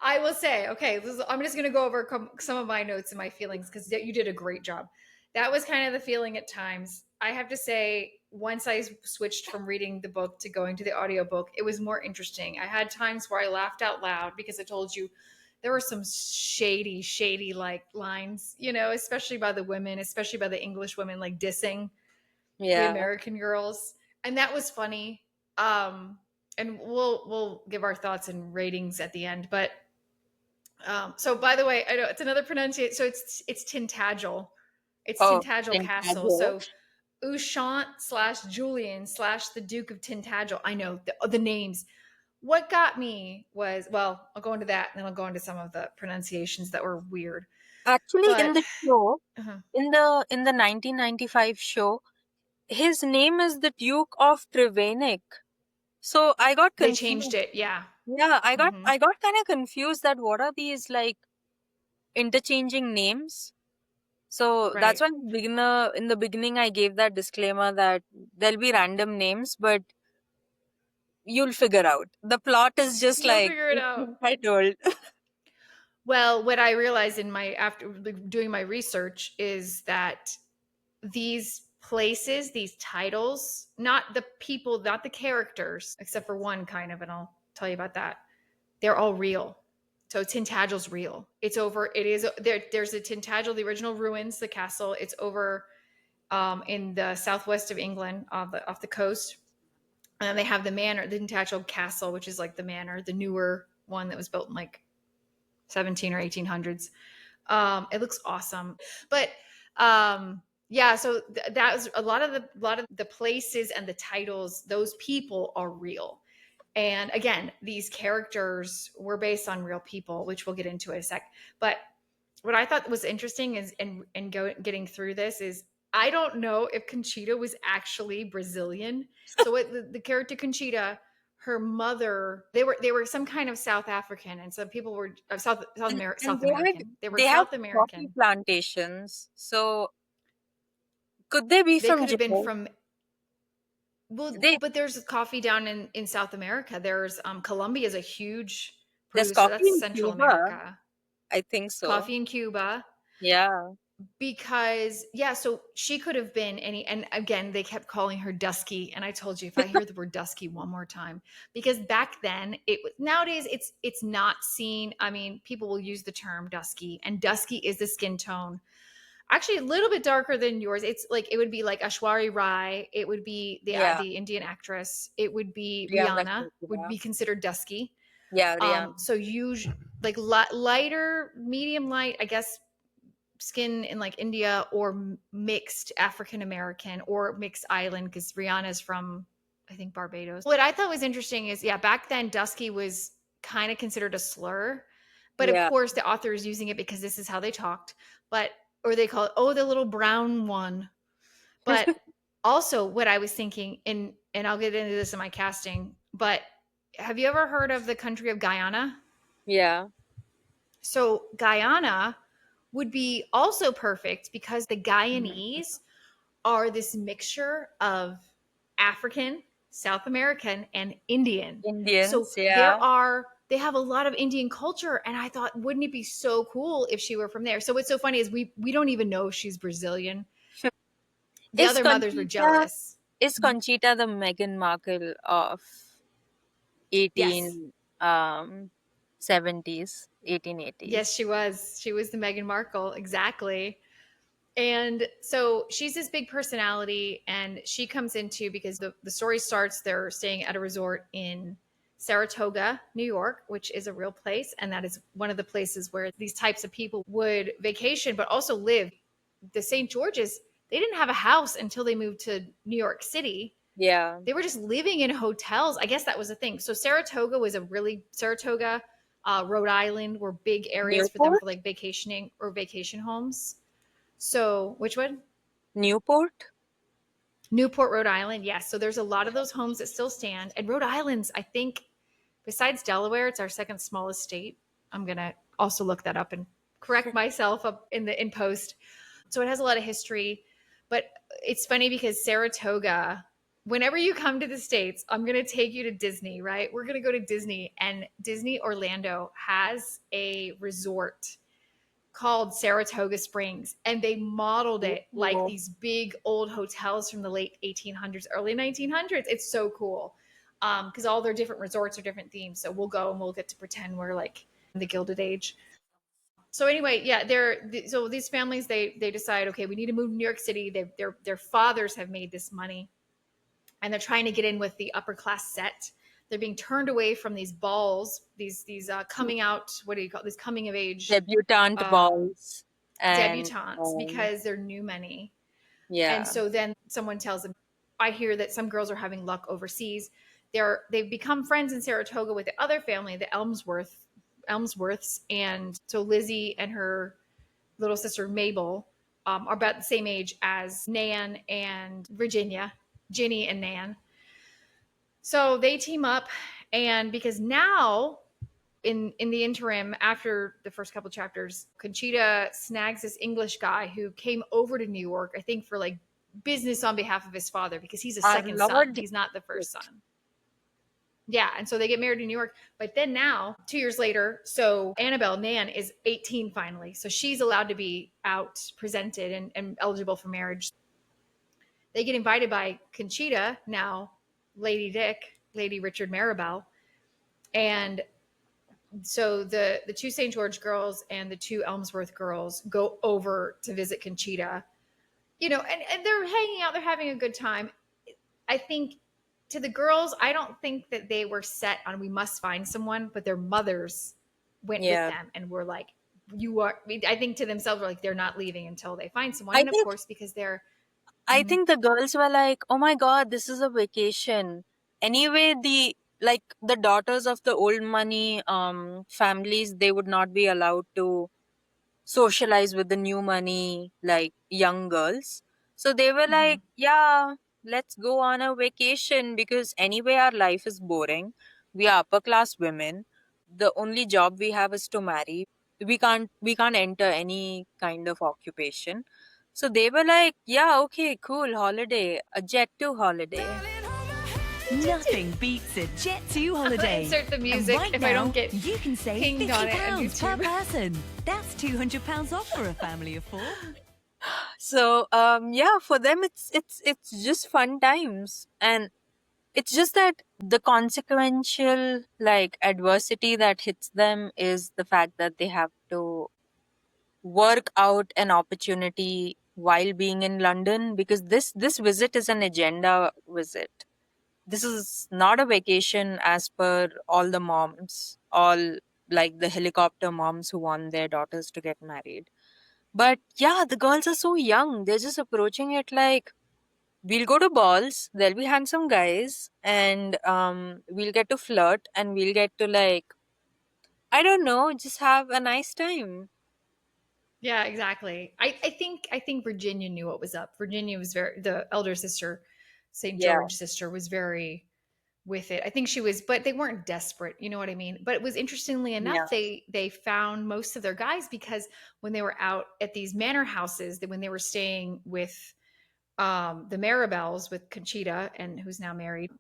I will say, okay, I'm just going to go over some of my notes and my feelings because you did a great job. That was kind of the feeling at times. I have to say, once I switched from reading the book to going to the audiobook, it was more interesting. I had times where I laughed out loud because I told you there were some shady like lines, especially by the women, especially by the English women, like dissing the Yeah. American girls, and that was funny. Um, and we'll give our thoughts and ratings at the end. But so by the way, I know it's another pronunciation. So it's Tintagel. It's Oh, Tintagel Castle. Tintagel. So Ushant slash Julian slash the Duke of Tintagel. I know the names. What got me was, well, I'll go into that, and then I'll go into some of the pronunciations that were weird. Actually, in But the show, uh, in the 1995 show, his name is the Duke of Trevenick. So I got they changed confused. it. Yeah. Yeah, I got Hmm. I got kind of confused that what are these like interchanging names. So that's Right. why in the beginning I gave that disclaimer that there'll be random names, but you'll figure out. The plot is just You'll like figure it out. I told. Well, what I realized in my after doing my research is that these places, these titles, not the people, not the characters, except for one kind of, and I'll tell you about that. They're all real. So Tintagel's real. It's over. It is there. There's a Tintagel, the original ruins, the castle. It's over in the southwest of England, off the coast. And then they have the manor, the Tintagel Castle, which is like the manor, the newer one that was built in like 17 or 1800s. It looks awesome, but yeah. So that was a lot of the places and the titles. Those people are real, and again, these characters were based on real people, which we'll get into in a sec. But what I thought was interesting is getting through this is I don't know if Conchita was actually Brazilian. So the character Conchita, her mother, they were some kind of South African, and some people were And South American. They were they had South coffee American. plantations. So could they be They from could have been Japan? from Well, They but there's coffee down in South America. There's Colombia is a huge There's producer. coffee That's in Central Cuba. America. I think so. Coffee in Cuba. Yeah. Because yeah, so she could have been any, and again they kept calling her Dusky, and I told you if I hear the word Dusky one more time, because back then it was, nowadays it's not seen. I mean, people will use the term Dusky, and Dusky is the skin tone, actually a little bit darker than yours. It's like it would be like Ashwari Rai, it would be Yeah. the Indian actress, it would be Priyanka Rihanna would Chopra. be considered Dusky. Yeah, Rihanna. So usually like lighter, medium light, I guess, skin in like India, or mixed African American or mixed island, because Rihanna's from, I think, Barbados. What I thought was interesting is, yeah, back then Dusky was kind of considered a slur, but of Yeah. course the author is using it because this is how they talked. But or they call it, oh, the little brown one. But also what I was thinking, and I'll get into this in my casting, but have you ever heard of the country of Guyana? Yeah. So Guyana would be also perfect because the Guyanese are this mixture of African, South American, and Indian. So Indians. Yeah. they have a lot of Indian culture, and I thought, wouldn't it be so cool if she were from there? So what's so funny is we don't even know if she's Brazilian. The Is other mothers were Conchita jealous. is Conchita the Meghan Markle of Yes. 18 70s, Yes, 1880s? she was. She was the Meghan Markle, exactly. And so she's this big personality, and she comes into, because the story starts, they're staying at a resort in Saratoga, New York, which is a real place. And that is one of the places where these types of people would vacation, but also live. The St. George's, they didn't have a house until they moved to New York City. Yeah. They were just living in hotels. I guess that was the thing. So Saratoga, Rhode Island were big areas for them Newport? for like vacationing or vacation homes. So, which one? Newport? Newport, Rhode Island. Yes. So there's a lot of those homes that still stand. And Rhode Island's, I think, besides Delaware, it's our second smallest state. I'm going to also look that up and correct myself up in post. So it has a lot of history, but it's funny because Saratoga, whenever you come to the States, I'm going to take you to Disney, right? We're going to go to Disney, and Disney Orlando has a resort called Saratoga Springs, and they modeled it like Oh, these big old hotels from the late 1800s, early 1900s. It's so cool because all their different resorts are different themes. So we'll go and we'll get to pretend we're like in the Gilded Age. So anyway, yeah, so these families, they decide, okay, we need to move to New York City. Their fathers have made this money, and they're trying to get in with the upper class set. They're being turned away from these balls, these coming out, what do you call these coming of age debutante um, balls and debutantes, because they're new money. And yeah. so then someone tells them, I hear that some girls are having luck overseas. They've become friends in Saratoga with the other family, the Elmsworths. And so Lizzie and her little sister Mabel are about the same age as Nan and Virginia, Ginny and Nan. So they team up, and because now in the interim, after the first couple chapters, Conchita snags this English guy who came over to New York, I think for like business on behalf of his father, because he's a Our second son. Lord. He's not the first son. Yeah, and so they get married in New York. But then now, 2 years later, so Annabelle Nan is 18 finally. So she's allowed to be out, presented, and eligible for marriage. They get invited by Conchita, now Lady Dick, Lady Richard Maribel. And so the two St. George girls and the two Elmsworth girls go over to visit Conchita, and they're hanging out, they're having a good time. I think to the girls, I don't think that they were set on we must find someone, but their mothers went with Yeah. them and were like, you are, I think to themselves, were like, they're not leaving until they find someone. I And of think course, because they're, I mhm, think the girls were like, "Oh my god, this is a vacation." Anyway, the daughters of the old money families, they would not be allowed to socialize with the new money like young girls. So they were mhm. like, "Yeah, let's go on a vacation because anyway our life is boring. We are upper class women. The only job we have is to marry. We can't enter any kind of occupation." So they were like, "Yeah, okay, cool, holiday, a jet to holiday." Nothing beats a Jet2 I'm gonna holiday. insert the And music right if I don't now, get you can save pinged on it on £50 per YouTube. person. That's £200 off for a family of 4. So yeah, for them it's just fun times, and it's just that the consequential like adversity that hits them is the fact that they have to work out an opportunity while being in London, because this visit is an agenda visit. This is not a vacation as per all the moms, all like the helicopter moms who want their daughters to get married. But yeah, the girls are so young. They're just approaching it like, we'll go to balls, there'll be handsome guys, and we'll get to flirt, and we'll get to like, I don't know, just have a nice time. Yeah, exactly. I think Virginia knew what was up. Virginia was very the elder sister, St. Yeah. George sister was very with it. I think she was, but they weren't desperate, you know what I mean? But it was interestingly Yeah. enough, they found most of their guys because when they were out at these manor houses, that when they were staying with the Maribels with Conchita and who's now married,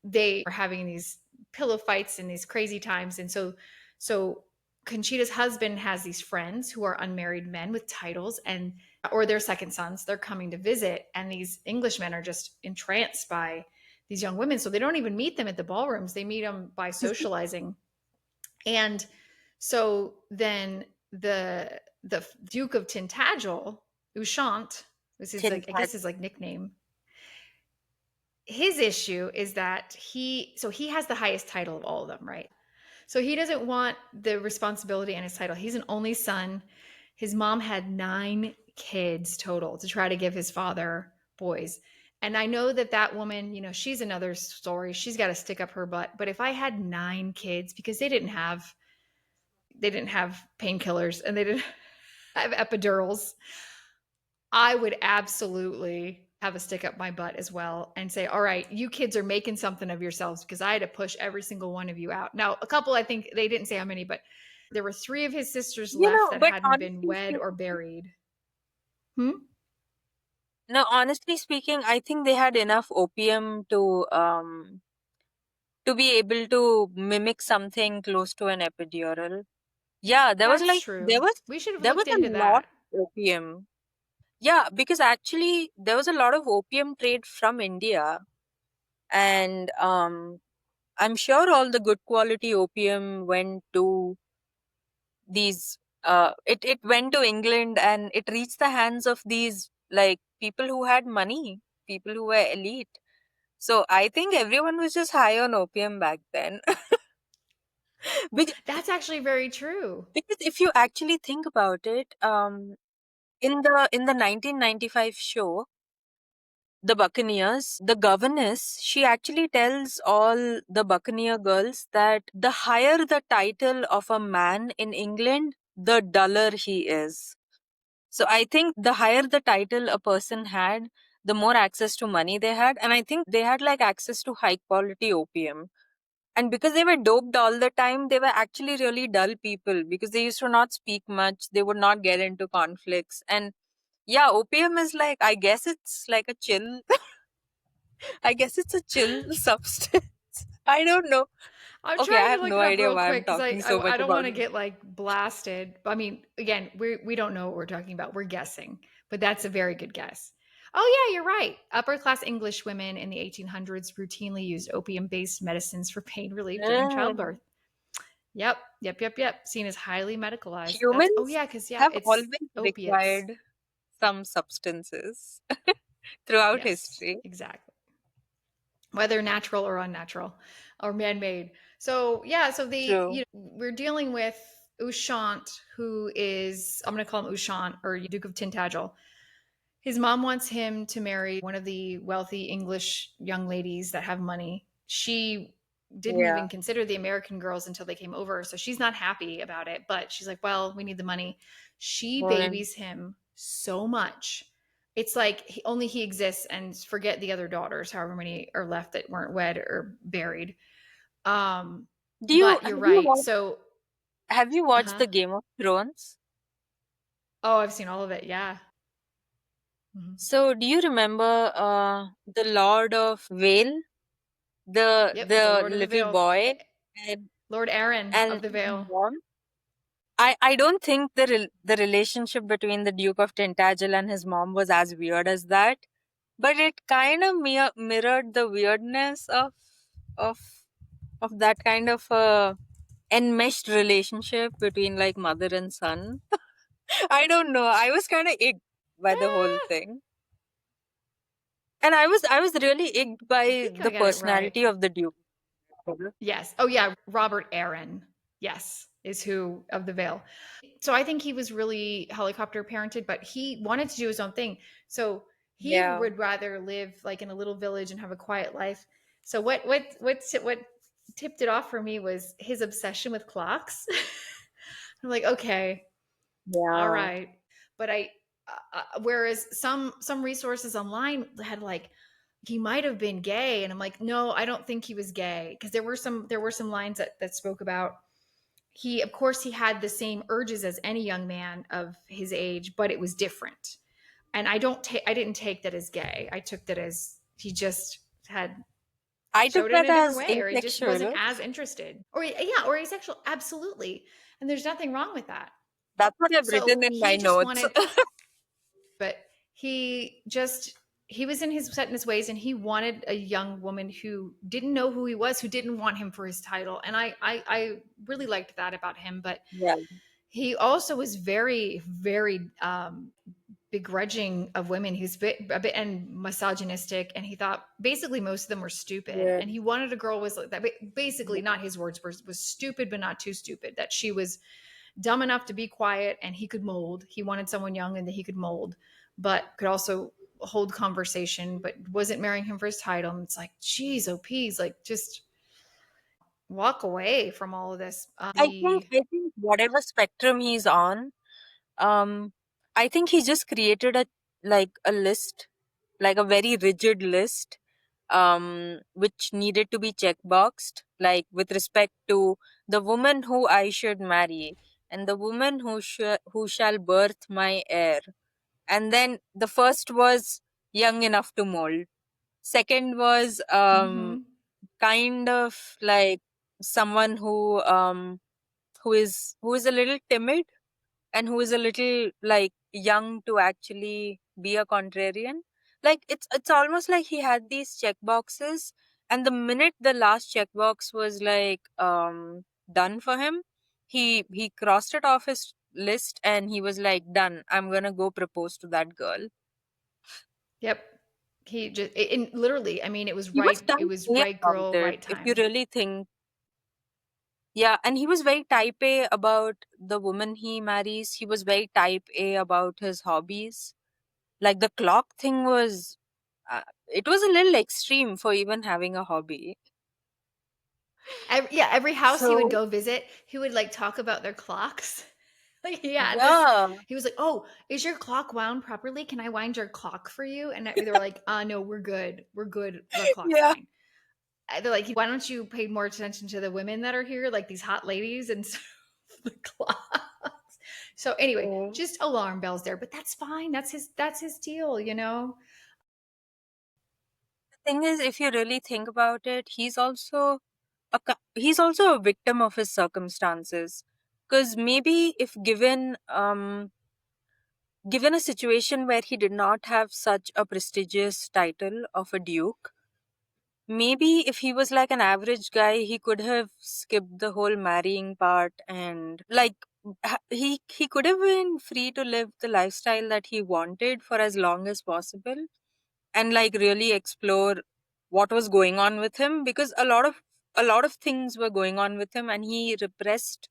they were having these pillow fights and these crazy times. And so Conchita's husband has these friends who are unmarried men with titles and or their second sons. They're coming to visit, and these Englishmen are just entranced by these young women. So they don't even meet them at the ballrooms. They meet them by socializing. And so then the Duke of Tintagel, Ushant, was his Tin like I Hat. guess his like nickname. His issue is that he has the highest title of all of them, right? So he doesn't want the responsibility and his title. He's an only son. His mom had 9 kids total to try to give his father boys. And I know that that woman, she's another story. She's got to stick up her butt. But if I had 9 kids, because they didn't have painkillers and they didn't have epidurals, I would absolutely have a stick up my butt as well and say, all right, you kids are making something of yourselves, because I had to push every single one of you out. Now, a couple, I think they didn't say how many, but there were 3 of his sisters left that But hadn't been honestly wed or speaking, buried. Hmm? no, honestly speaking, I think they had enough opium to be able to mimic something close to an epidural. Yeah, there was That's like true. We should have there was looked a into lot that. of opium. Yeah, because actually there was a lot of opium trade from India, and I'm sure all the good quality opium went to these it went to England, and it reached the hands of these like people who had money, people who were elite. So I think everyone was just high on opium back then. Bec- That's actually very true. because if you actually think about it, in the 1995 show The Buccaneers, the governess, she actually tells all the Buccaneer girls that the higher the title of a man in England, the duller he is. So I think the higher the title a person had, the more access to money they had. And I think they had like access to high quality opium. And because they were doped all the time, they were actually really dull people because they used to not speak much. They would not get into conflicts. And yeah, opium is like, I guess it's like a chill. I guess it's a chill substance. I don't know. I'm Okay, I trying to have look no it up idea real why I'm quick because I, talking so I much I don't about want to it. get like blasted. I mean, again, we don't know what we're talking about. We're guessing, but that's a very good guess. Oh yeah, you're right. Upper class English women in the 1800s routinely used opium-based medicines for pain relief during Mm. childbirth. Yep. Seen as highly medicalized. That's oh Humans yeah, because yeah, have always it's opiates. required some substances throughout Yes, history. exactly. Whether natural or unnatural or man-made. So yeah, so True. we're dealing with Ushant, who is I'm going to call him Ushant or Duke of Tintagel. His mom wants him to marry one of the wealthy English young ladies that have money. She didn't Yeah. even consider the American girls until they came over, so she's not happy about it, but she's like, "Well, we need the money." She Mm. babies him so much. It's like only he exists, and forget the other daughters, however many are left that weren't wed or buried. Um, Do you but you're right. So, have you watched uh-huh. the Game of Thrones? Oh, I've seen all of it. Yeah. Mhm. So do you remember the Lord of Vale? Yep, the the Lord of the little Vale, boy, and Lord Aaron and of the his Vale. mom. I don't think the relationship between the Duke of Tintagel and his mom was as weird as that, but it kind of mirrored the weirdness of of that kind of enmeshed relationship between like mother and son. I don't know. I was kind of icked by the whole Ah, thing, and I was really icked I by think I the got it right. personality of the Duke. Yes. Oh yeah, Robert Aaron. Yes, is who of the Vale. So I think he was really helicopter parented, but he wanted to do his own thing. So he Yeah, would rather live like in a little village and have a quiet life. So what tipped it off for me was his obsession with clocks. I'm like, okay, all yeah, right, but whereas some resources online had like he might have been gay, and I'm like, no, I don't think he was gay, because there were some lines that spoke about he, of course, he had the same urges as any young man of his age, but it was different. And I didn't take that as gay. I took that as he just had I took showed it in that a different as way, or he just wasn't intellectual. as interested, or yeah, or asexual, absolutely. And there's nothing wrong with that. That's what I've So written in my he just notes. wanted, but he was in his set in his ways, and he wanted a young woman who didn't know who he was, who didn't want him for his title. And I really liked that about him. But Yeah, he also was very, very begrudging of women. He's a bit and misogynistic, and he thought basically most of them were stupid. yeah, And he wanted a girl was like that. Basically, yeah. not his words, was stupid but not too stupid. That she was dumb enough to be quiet and he could mold. He wanted someone young and that he could mold, but could also hold conversation, but wasn't marrying him for his title. And it's like, geez, oh, peas, like just walk away from all of this. I think whatever spectrum he's on, um, I think he just created a list, like a very rigid list, which needed to be checkboxed, like with respect to the woman who I should marry and the woman who shall birth my heir. And then the first was young enough to mold. Second was Mm-hmm. kind of like someone who is a little timid and who is a little like young to actually be a contrarian. Like it's almost like he had these check boxes, and the minute the last checkbox was like done for him, he crossed it off his list and he was like, done, I'm gonna go propose to that girl. Yep. He just, and literally, I mean, it was He was right. type It was A right about girl, it, right if you time. really think. Yeah, and he was very type A about the woman he marries. He was very type A about his hobbies. Like the clock thing was, it was a little extreme for even having a hobby. Every house he would So, go visit, he would like talk about their clocks. Like he had this, yeah, he was like, "Oh, is your clock wound properly? Can I wind your clock for you?" And they were like, no, we're good. We're good. Our clock's yeah. fine." They're like, "Why don't you pay more attention to the women that are here, like these hot ladies and the clocks?" So anyway, Mm. just alarm bells there, but that's fine. That's his deal, you know. The thing is, if you really think about it, he's also a victim of his circumstances. Because maybe if given a situation where he did not have such a prestigious title of a duke, maybe if he was like an average guy, he could have skipped the whole marrying part, and like he could have been free to live the lifestyle that he wanted for as long as possible, and like really explore what was going on with him, because a lot of things were going on with him and he repressed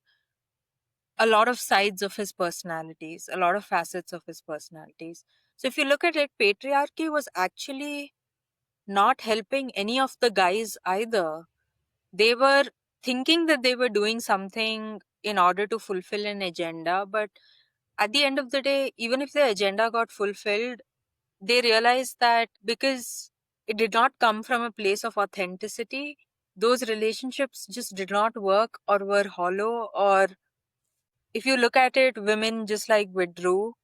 a lot of sides of his personalities, a lot of facets of his personalities. So if you look at it, patriarchy was actually not helping any of the guys either. They were thinking that they were doing something in order to fulfill an agenda, but at the end of the day, even if the agenda got fulfilled, they realized that because it did not come from a place of authenticity, those relationships just did not work or were hollow. Or if you look at it, women just like withdrew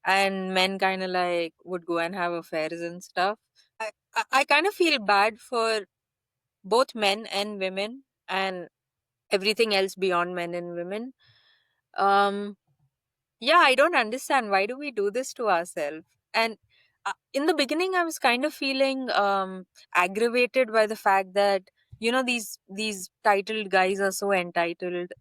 and men kind of like would go and have affairs and stuff. I kind of feel bad for both men and women, and everything else beyond men and women. Um, yeah, I don't understand, why do we do this to ourselves? And in the beginning, I was kind of feeling aggravated by the fact that, these titled guys are so entitled.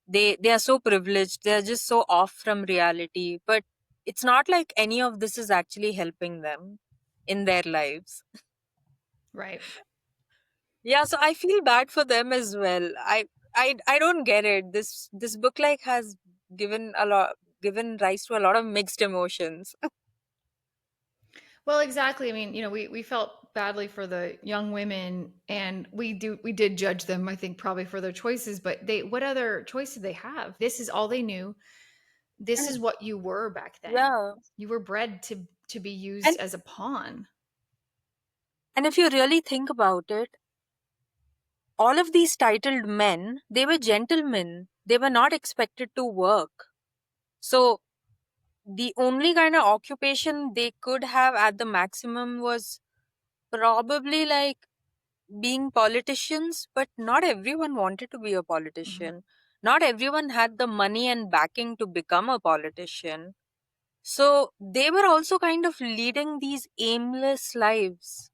They are so privileged. They're just so off from reality. But it's not like any of this is actually helping them in their lives. Right. Yeah, so I feel bad for them as well. I don't get it. This book like has given rise to a lot of mixed emotions. Well, exactly. I mean, we felt badly for the young women, and we did judge them, I think, probably for their choices, but what other choice did they have? This is all they knew. This is what you were back then. Yeah. You were bred to be And used as a pawn. and if you really think about it, all of these titled men, they were gentlemen. They were not expected to work. So the only kind of occupation they could have at the maximum was probably like being politicians, but not everyone wanted to be a Mhm. politician. Not everyone had the money and backing to become a politician. So they were also kind of leading these aimless lives.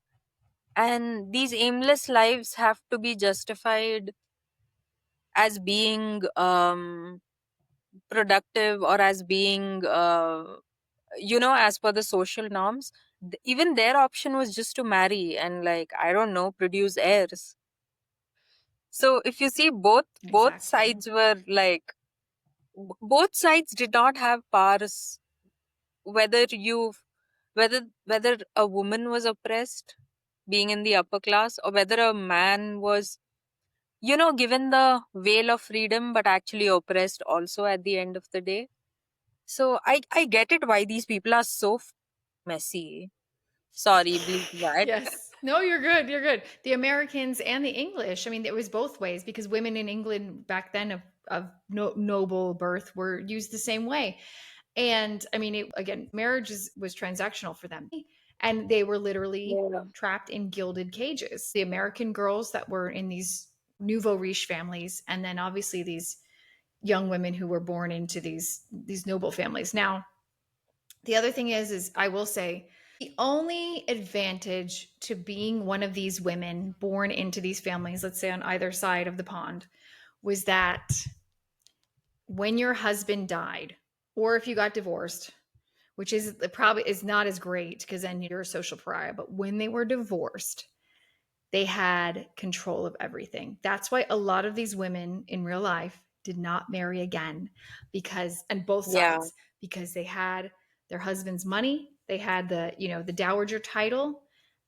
And these aimless lives have to be justified as being productive, or as being, as per the social norms. Even their option was just to marry and, like, I don't know, produce heirs. So if you see, both Exactly. sides were like, both sides did not have powers. Whether you whether a woman was oppressed, being in the upper class, or whether a man was, given the veil of freedom but actually oppressed also at the end of the day. So I get it why these people are so messy. Sorry, bleep that. Yes. No, you're good. You're good. The Americans and the English. I mean, it was both ways because women in England back then of noble birth were used the same way. And I mean, again, marriage was transactional for them. And they were literally Yeah. trapped in gilded cages. The American girls that were in these nouveau riche families, and then obviously these young women who were born into these noble families. Now, the other thing is I will say the only advantage to being one of these women born into these families, let's say on either side of the pond, was that when your husband died, or if you got divorced, which is probably is not as great because then you're a social pariah, but when they were divorced, they had control of everything. That's why a lot of these women in real life did not marry again because, and both Yeah. sides, because they had their husband's money, they had the dowager title,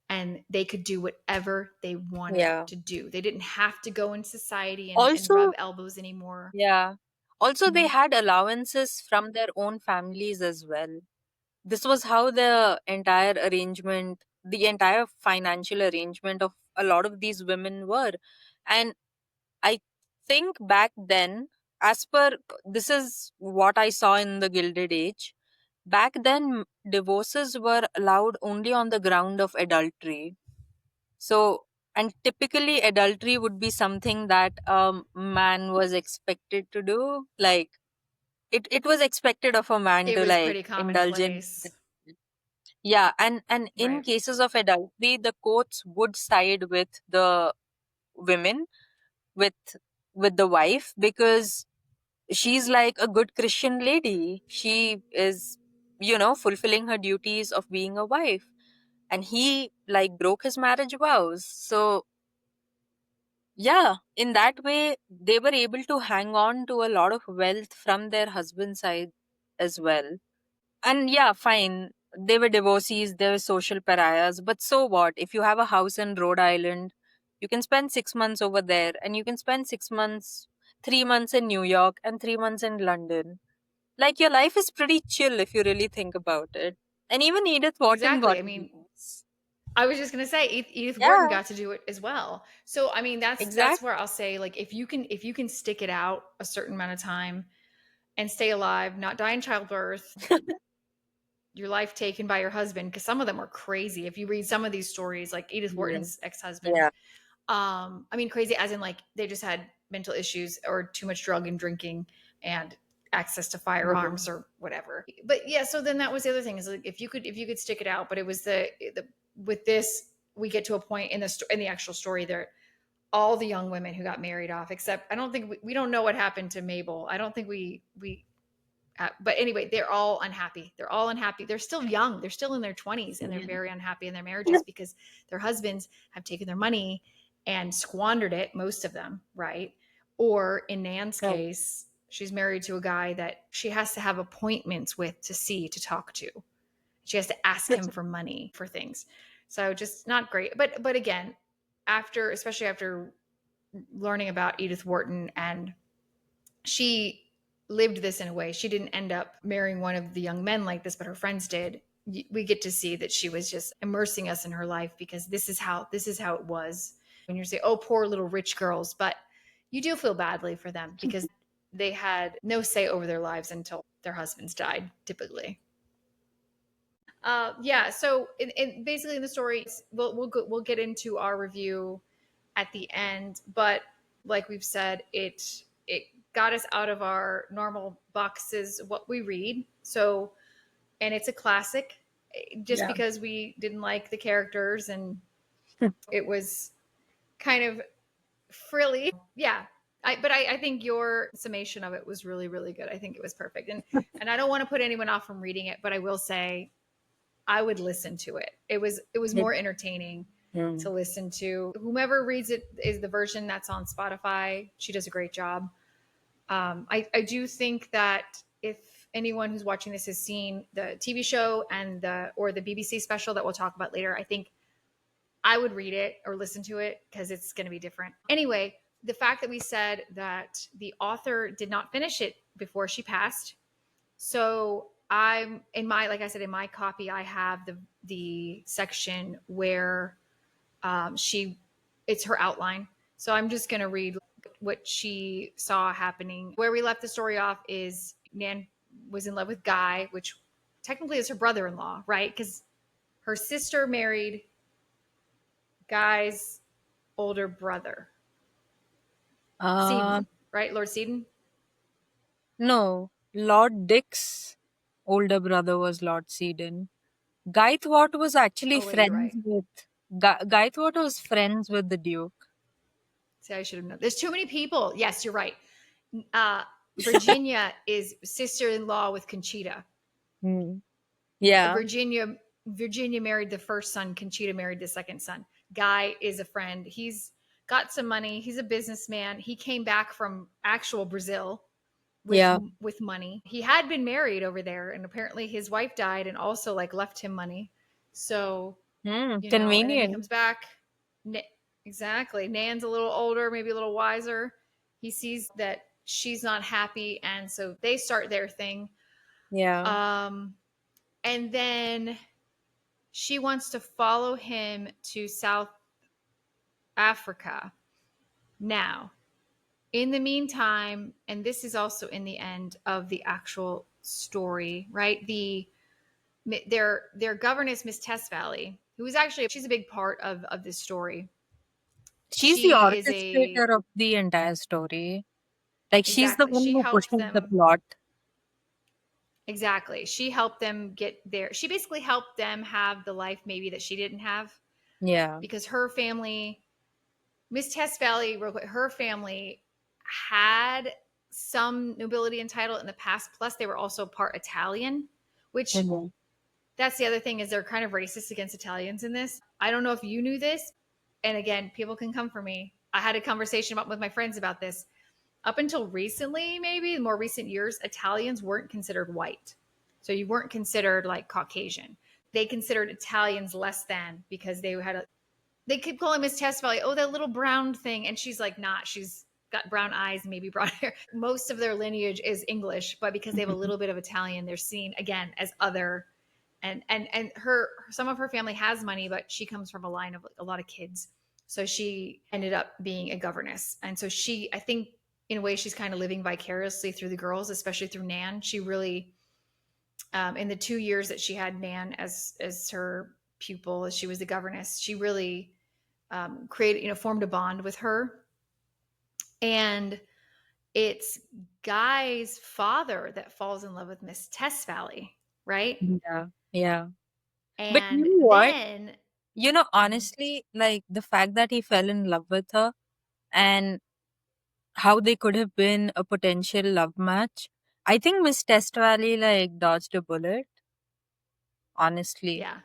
and they could do whatever they wanted Yeah. to do. They didn't have to go in society and rub Also, elbows anymore. yeah. Also, they Mhm. had allowances from their own families as well. This was how the entire financial arrangement of a lot of these women were. And I think back then, as per this is what I saw in the Gilded Age, back then divorces were allowed only on the ground of adultery. So, and typically adultery would be something that a man was expected to do. Like, it was expected of a man It to, was like, pretty indulge in. commonplace. Yeah, and in Right. cases of adultery, the courts would side with the women, with the wife, because she's like a good Christian lady. She is, fulfilling her duties of being a wife. And he, like, broke his marriage vows. So yeah, in that way, they were able to hang on to a lot of wealth from their husband's side as well. And yeah, fine. They were divorcees, they were social pariahs. But so what? If you have a house in Rhode Island, you can spend 6 months over there, and you can spend 6 months, 3 months in New York, and 3 months in London. Like, your life is pretty chill if you really think about it. And even Edith Wharton Exactly. got I to do mean, this. I was just gonna say Edith Wharton Yeah, got to do it as well. So I mean, that's where exactly. I'll say like if you can stick it out a certain amount of time and stay alive, not die in childbirth, your life taken by your husband, because some of them are crazy. If you read some of these stories, like Edith Yeah. Wharton's ex husband, Yeah. I mean, crazy as in like they just had mental issues or too much drug and drinking and access to firearms or whatever. But yeah, so then that was the other thing is like if you could stick it out, but it was the with this we get to a point in the actual story there all the young women who got married off, except I don't think we don't know what happened to Mabel. I don't think we but anyway, they're all unhappy. They're all unhappy. They're still young. They're still in their 20s and they're very unhappy in their marriages because their husbands have taken their money and squandered it, most of them, right? Or in Nan's case, she's married to a guy that she has to have appointments with to see, to talk to. She has to ask him for money for things. So just not great. But again, especially after learning about Edith Wharton, and she lived this in a way. She didn't end up marrying one of the young men like this, but her friends did. We get to see that she was just immersing us in her life because this is how it was. When you say, "Oh, poor little rich girls," but you do feel badly for them because they had no say over their lives until their husbands died, typically. Yeah. So, basically, in the story, we'll get into our review at the end, but like we've said, it got us out of our normal boxes what we read. So, and it's a classic, just because we didn't like the characters and it was kind of frilly. Yeah. But I think your summation of it was really, really good. I think it was perfect. And I don't want to put anyone off from reading it, but I will say I would listen to it. It was more entertaining to listen to. Whomever reads it is the version that's on Spotify. She does a great job. I do think that if anyone who's watching this has seen the TV show and or the BBC special that we'll talk about later, I think I would read it or listen to it because it's going to be different. Anyway, the fact that we said that the author did not finish it before she passed. So I'm in my, like I said, in my copy, I have the section where it's her outline. So I'm just going to read what she saw happening. Where we left the story off is Nan was in love with Guy, which technically is her brother-in-law, right? Because her sister married Guy's older brother. Seaton, right? Lord Seaton? No, Lord Dick's older brother was Lord Seaton. Guy Thwart was actually You're right. Guy Thwart was friends with the Duke. See, I should have known. There's too many people. Yes, you're right. Virginia is sister-in-law with Conchita. Yeah. Virginia married the first son. Conchita married the second son. Guy is a friend. He's got some money. He's a businessman. He came back from actual Brazil with money. He had been married over there, and apparently his wife died and also like left him money. So convenient. And then he comes back. Exactly. Nan's a little older, maybe a little wiser. He sees that she's not happy, and so they start their thing. Yeah. And then she wants to follow him to South Africa. Now, in the meantime, and this is also in the end of the actual story, right? Their governess, Miss Tess Valley, who is actually, she's a big part of this story. She's the orchestrator of the entire story. Like, she's the one who pushes the plot. Exactly. She helped them get there. She basically helped them have the life maybe that she didn't have. Yeah. Because her family, Miss Tess Valley, real quick, her family had some nobility and title in the past. Plus, they were also part Italian, which that's the other thing is they're kind of racist against Italians in this. I don't know if you knew this. And again, people can come for me. I had a conversation with my friends about this. Up until recently, maybe more recent years, Italians weren't considered white. So you weren't considered like Caucasian. They considered Italians less than because they keep calling Miss Tess Valley, oh, that little brown thing. And she's like, not. She's got brown eyes, maybe brown hair. Most of their lineage is English, but because they have a little bit of Italian, they're seen again as other. And some of her family has money, but she comes from a line of a lot of kids. So she ended up being a governess. And so I think in a way, she's kind of living vicariously through the girls, especially through Nan. She really, in the 2 years that she had Nan as her pupil, as she was the governess, she really formed a bond with her. And it's Guy's father that falls in love with Miss Tess Valley, right? Yeah. Yeah. But you And know what? then, Mhm. Honestly, like the fact that he fell in love with her and how they could have been a potential love match. I think Miss Test Valley like dodged a bullet, honestly. Yeah.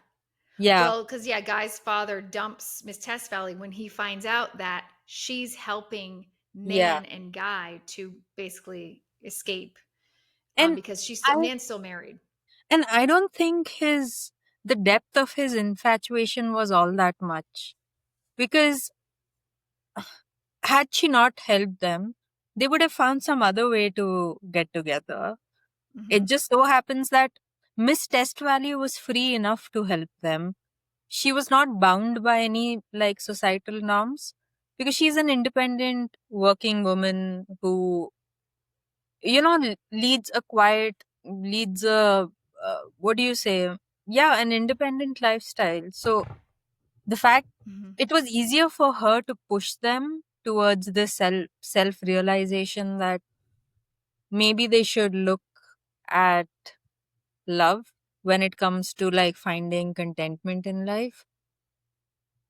Yeah, Well, because yeah, Guy's father dumps Miss Tess Valley when he finds out that she's helping yeah. Nan and Guy to basically escape, And because I Nan's still married. and I don't think his the depth of his infatuation was all that much. Because had she not helped them, they would have found some other way to get together. It Hmm. just so happens that Miss Test Valley was free enough to help them. She was not bound by any like societal norms because she's an independent working woman who leads a what do you say, yeah, an independent lifestyle. So the fact Hmm. it was easier for her to push them towards this self realization that maybe they should look at love when it comes to like finding contentment in life.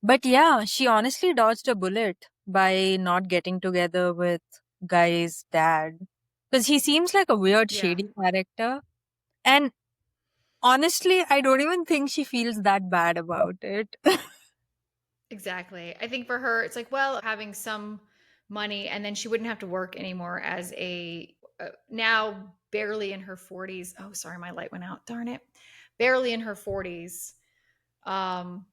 But yeah, she honestly dodged a bullet by not getting together with Guy's dad. Because he seems like a weird, Yeah. shady character. And honestly, I don't even think she feels that bad about it. Exactly. I think for her, it's like, well, having some money, and then she wouldn't have to work anymore as a now barely in her 40s. Oh, sorry, my light went out. Darn it. Barely in her 40s. Um,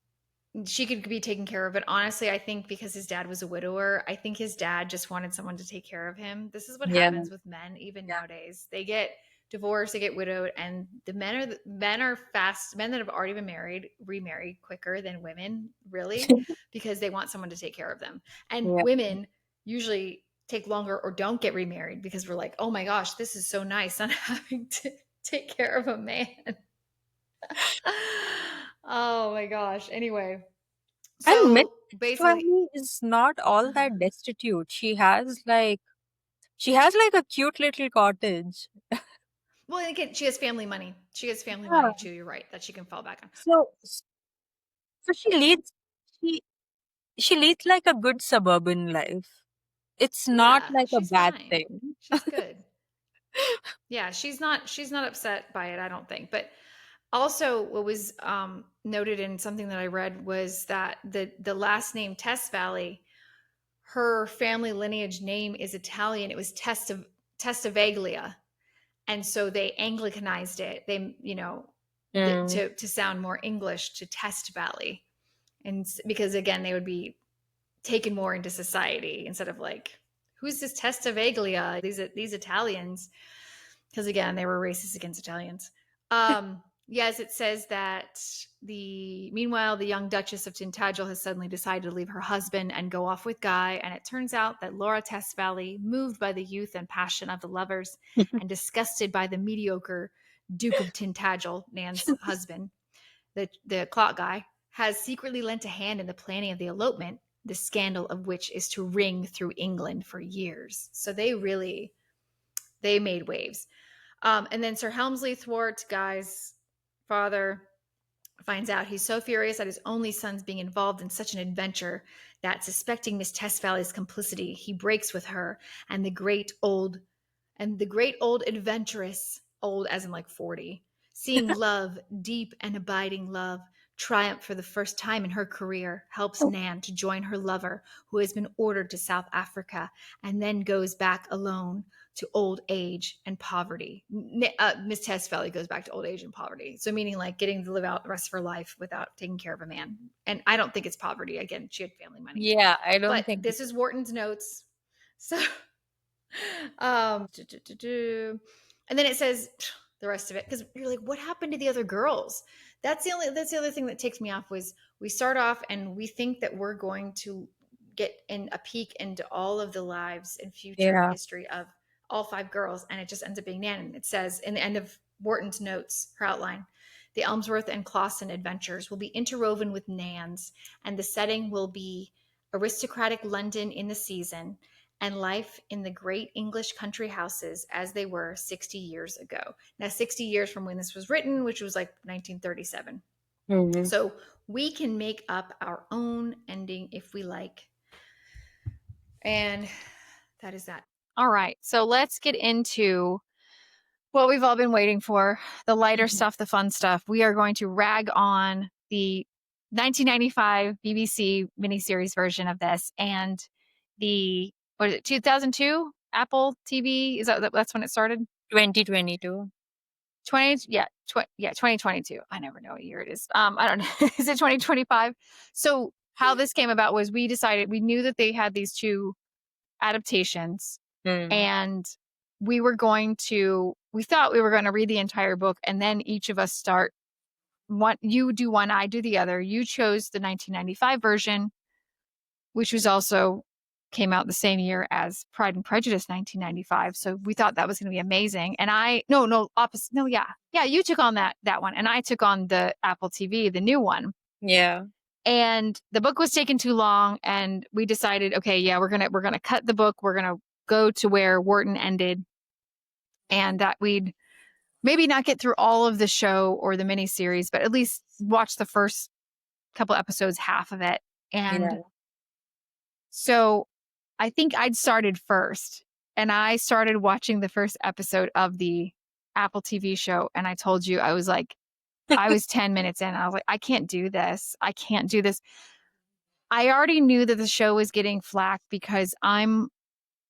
she could be taken care of. But honestly, I think because his dad was a widower, I think his dad just wanted someone to take care of him. This is what Yeah. happens with men, even nowadays. They get divorced, they get widowed, and the men are fast. Men that have already been married remarry quicker than women, really, because they want someone to take care of them. And Yeah. women usually take longer or don't get remarried because we're like, oh my gosh, this is so nice not having to take care of a man. Oh my gosh. Anyway, And Miss so basically, Valley is not all that destitute. She has like a cute little cottage. well, again, she has family money. She has family money Yeah. too. You're right, that she can fall back on. So she she leads like a good suburban life. It's not Yeah, like a she's bad fine. thing. She's good. Yeah, she's not upset by it, I don't think. But also, what was noted in something that I read was that the last name Tess Valley, her family lineage name is Italian. It was Testavaglia, and so they Anglicanized it. They, Mm. to sound more English, to Test Valley, and because again they would be taken more into society instead of like, who's this Testavaglia, these Italians, because again they were racist against Italians. Yes, it says that meanwhile the young Duchess of Tintagel has suddenly decided to leave her husband and go off with Guy, and it turns out that Laura Tess Valley, moved by the youth and passion of the lovers and disgusted by the mediocre Duke of Tintagel, Nan's husband, the clock guy, has secretly lent a hand in the planning of the elopement, the scandal of which is to ring through England for years. So they made waves. And then Sir Helmsley thwarts Guy's father, finds out he's so furious at his only son's being involved in such an adventure that, suspecting Miss Tess Valley's complicity, he breaks with her and the great old adventuress, old as in like 40, seeing love, deep and abiding love, triumph for the first time in her career, helps Nan to join her lover, who has been ordered to South Africa, and then goes back alone to old age and poverty. Miss Tess Valley goes back to old age and poverty. So, meaning like getting to live out the rest of her life without taking care of a man. And I don't think it's poverty. Again, she had family money. Yeah, I don't But think. this is Wharton's notes. So, and then it says the rest of it, because you're like, what happened to the other girls? That's the other thing that takes me off. Was we start off and we think that we're going to get in a peek into all of the lives and future and Yeah. history of all five girls, and it just ends up being Nan. And it says in the end of Wharton's notes, her outline, The Elmsworth and Clausen adventures will be interwoven with Nan's, and the setting will be aristocratic London in the season and life in the great English country houses as they were 60 years ago. Now, 60 years from when this was written, which was like 1937. Mhm. So we can make up our own ending if we like. And that is that. All right. So let's get into what we've all been waiting for, the lighter stuff, the fun stuff. We are going to rag on the 1995 BBC miniseries version of this and the, what is it, 2002 Apple TV? That's when it started? 2022. 2022. I never know what year it is. I don't know. Is it 2025? So how this came about was we decided, we knew that they had these two adaptations, and we thought we were going to read the entire book, and then each of us start one. You do one, I do the other. You chose the 1995 version, which was also came out the same year as Pride and Prejudice 1995. So we thought that was going to be amazing. And you took on that one, and I took on the Apple TV, the new one. Yeah. And the book was taking too long, and we decided, okay, yeah, we're gonna cut the book. We're gonna go to where Wharton ended, and that we'd maybe not get through all of the show or the miniseries, but at least watch the first couple episodes, half of it. And so I think I'd started first, and I started watching the first episode of the Apple TV show, and I told you, I was like, I was 10 minutes in. I was like, I can't do this. I can't do this. I already knew that the show was getting flack because I'm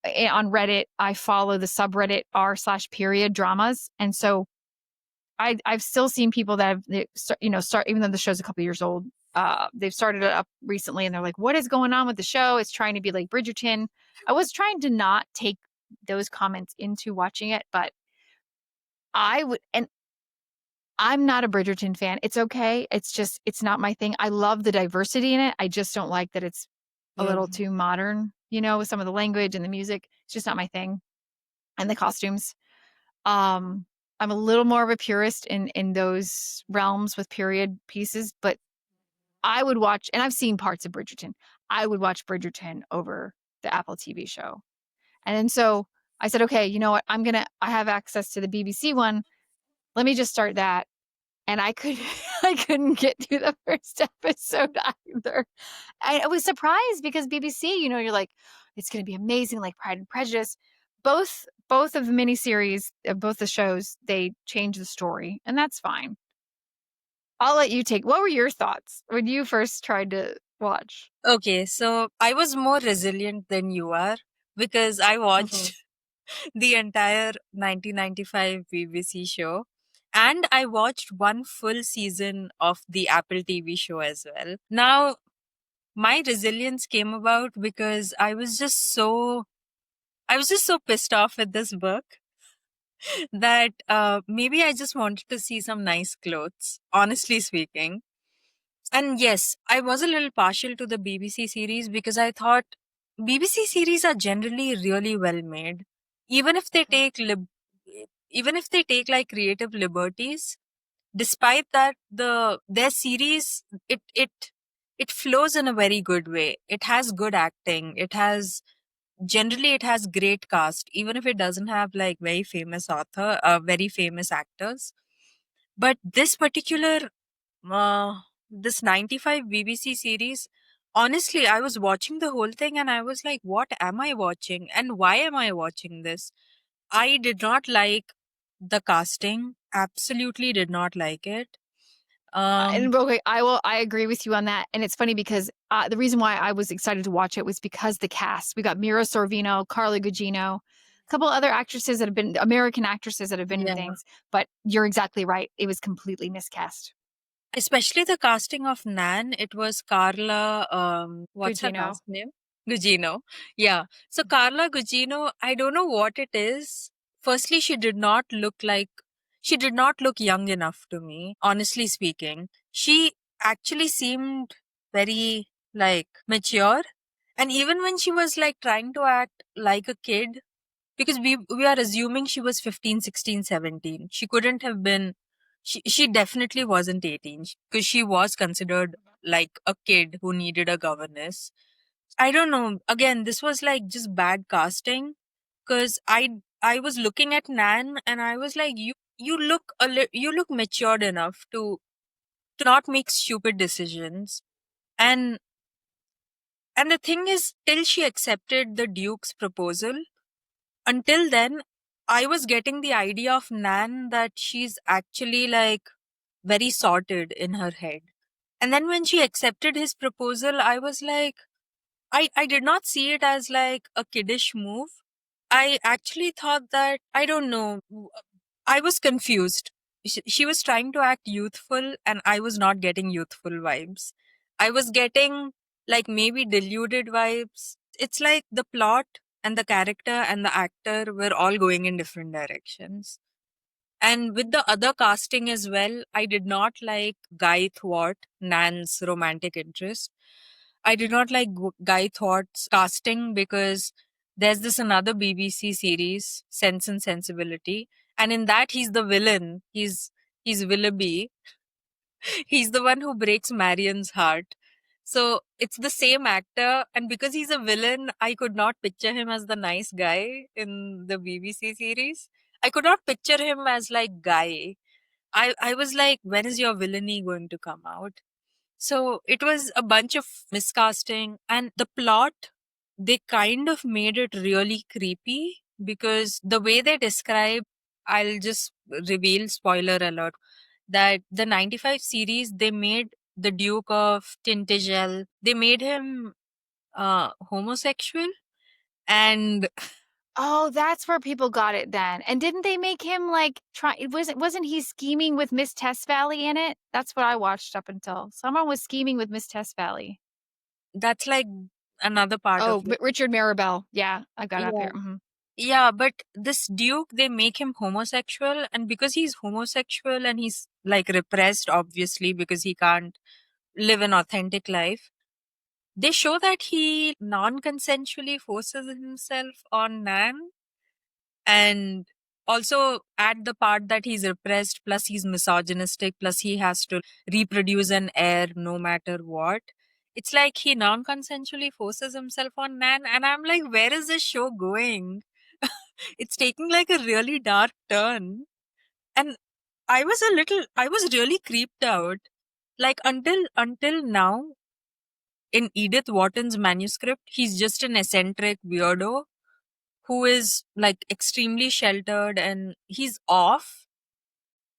on Reddit. I follow the subreddit r/period dramas. And so I've still seen people that have, start, even though the show's a couple years old, they've started it up recently, and they're like, what is going on with the show? It's trying to be like Bridgerton. I was trying to not take those comments into watching it, but and I'm not a Bridgerton fan. It's okay. It's just, it's not my thing. I love the diversity in it. I just don't like that it's a little too modern, with some of the language and the music. It's just not my thing. And the costumes. I'm a little more of a purist in those realms with period pieces, but I would watch, and I've seen parts of Bridgerton. I would watch Bridgerton over the Apple TV show. And then so I said, okay, you know what? I have access to the BBC one. Let me just start that. And I couldn't get through the first episode either. I was surprised because BBC, you're like, it's going to be amazing, like Pride and Prejudice. Both of the miniseries, both the shows, they change the story, and that's fine. I'll let you take. What were your thoughts when you first tried to watch? Okay, so I was more resilient than you are because I watched the entire 1995 BBC show, and I watched one full season of the Apple TV show as well. Now, my resilience came about because I was just so pissed off with this book that maybe I just wanted to see some nice clothes, honestly speaking. And yes, I was a little partial to the BBC series because I thought BBC series are generally really well made. Even if they take like creative liberties, despite that their series it flows in a very good way. It has good acting. It has great cast, even if it doesn't have like very famous actors. But this particular this 95 BBC series, honestly, I was watching the whole thing and I was like, what am I watching and why am I watching this? I did not like the casting. Absolutely did not like it. And okay, I agree with you on that. And it's funny because the reason why I was excited to watch it was because the cast. We got Mira Sorvino, Carla Gugino, a couple other actresses that have been American actresses that have been in things. But you're exactly right. It was completely miscast. Especially the casting of Nan. It was Carla, what's her Gugino. last name? Gugino. Yeah. So Carla Gugino, I don't know what it is. Firstly, she did not look young enough to me, honestly speaking. She actually seemed very like mature. And even when she was like trying to act like a kid, because we are assuming she was 15, 16, 17. She couldn't have been she definitely wasn't 18 because she was considered like a kid who needed a governess. I don't know. Again, this was like just bad casting because I was looking at Nan and I was like, you look you look matured enough to not make stupid decisions. And and the thing is, till she accepted the Duke's proposal, until then, I was getting the idea of Nan that she's actually like very sorted in her head. And then when she accepted his proposal, I was like, I did not see it as like a kiddish move. I actually thought that, I don't know, I was confused. She was trying to act youthful, and I was not getting youthful vibes. I was getting like maybe deluded vibes. It's like the plot and the character and the actor were all going in different directions. And with the other casting as well, I did not like Guy Thwart, Nan's romantic interest. I did not like Guy Thwart's casting because there's this another BBC series, Sense and Sensibility, and in that he's the villain. He's Willoughby. He's the one who breaks Marion's heart. So it's the same actor, and because he's a villain, I could not picture him as the nice guy in the BBC series. I could not picture him as like Guy. I was like, when is your villainy going to come out? So it was a bunch of miscasting, and the plot, they kind of made it really creepy because the way they describe, I'll just reveal, spoiler alert, that the 95 series, they made the Duke of Tintagel, they made him homosexual. And Oh, that's where people got it then. And didn't they make him like try? Wasn't he scheming with Miss Test Valley in it? That's what I watched up until someone was scheming with Miss Test Valley. that's like another part of Oh, it. Richard Maribel. Yeah, I got up here. Yeah. Yeah, but this Duke, they make him homosexual, and because he's homosexual and he's like repressed, obviously, because he can't live an authentic life, they show that he non consensually forces himself on Nan, and also add the part that he's repressed, plus he's misogynistic, plus he has to reproduce an heir no matter what. It's like he non consensually forces himself on Nan, and I'm like, where is this show going? It's taking like a really dark turn. And I was really creeped out. Like until now, in Edith Wharton's manuscript, he's just an eccentric weirdo who is like extremely sheltered and he's off.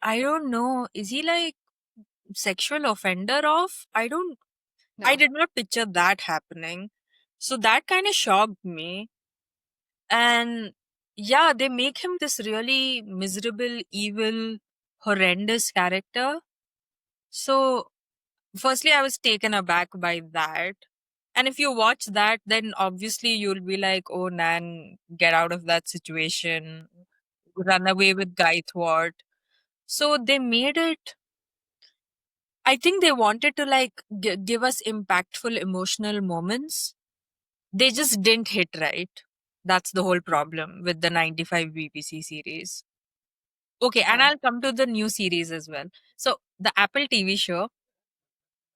I don't know. Is he like sexual offender off? I No. did not picture that happening. So that kind of shocked me. And yeah, they make him this really miserable, evil, horrendous character. So, firstly, I was taken aback by that. And if you watch that, then obviously you'll be like, oh, Nan, get out of that situation, run away with Guy Thwart. So they made it, I think they wanted to like give us impactful emotional moments. They just didn't hit right. That's the whole problem with the 95 BBC series. Okay, and Okay. I'll come to the new series as well. So the Apple TV show,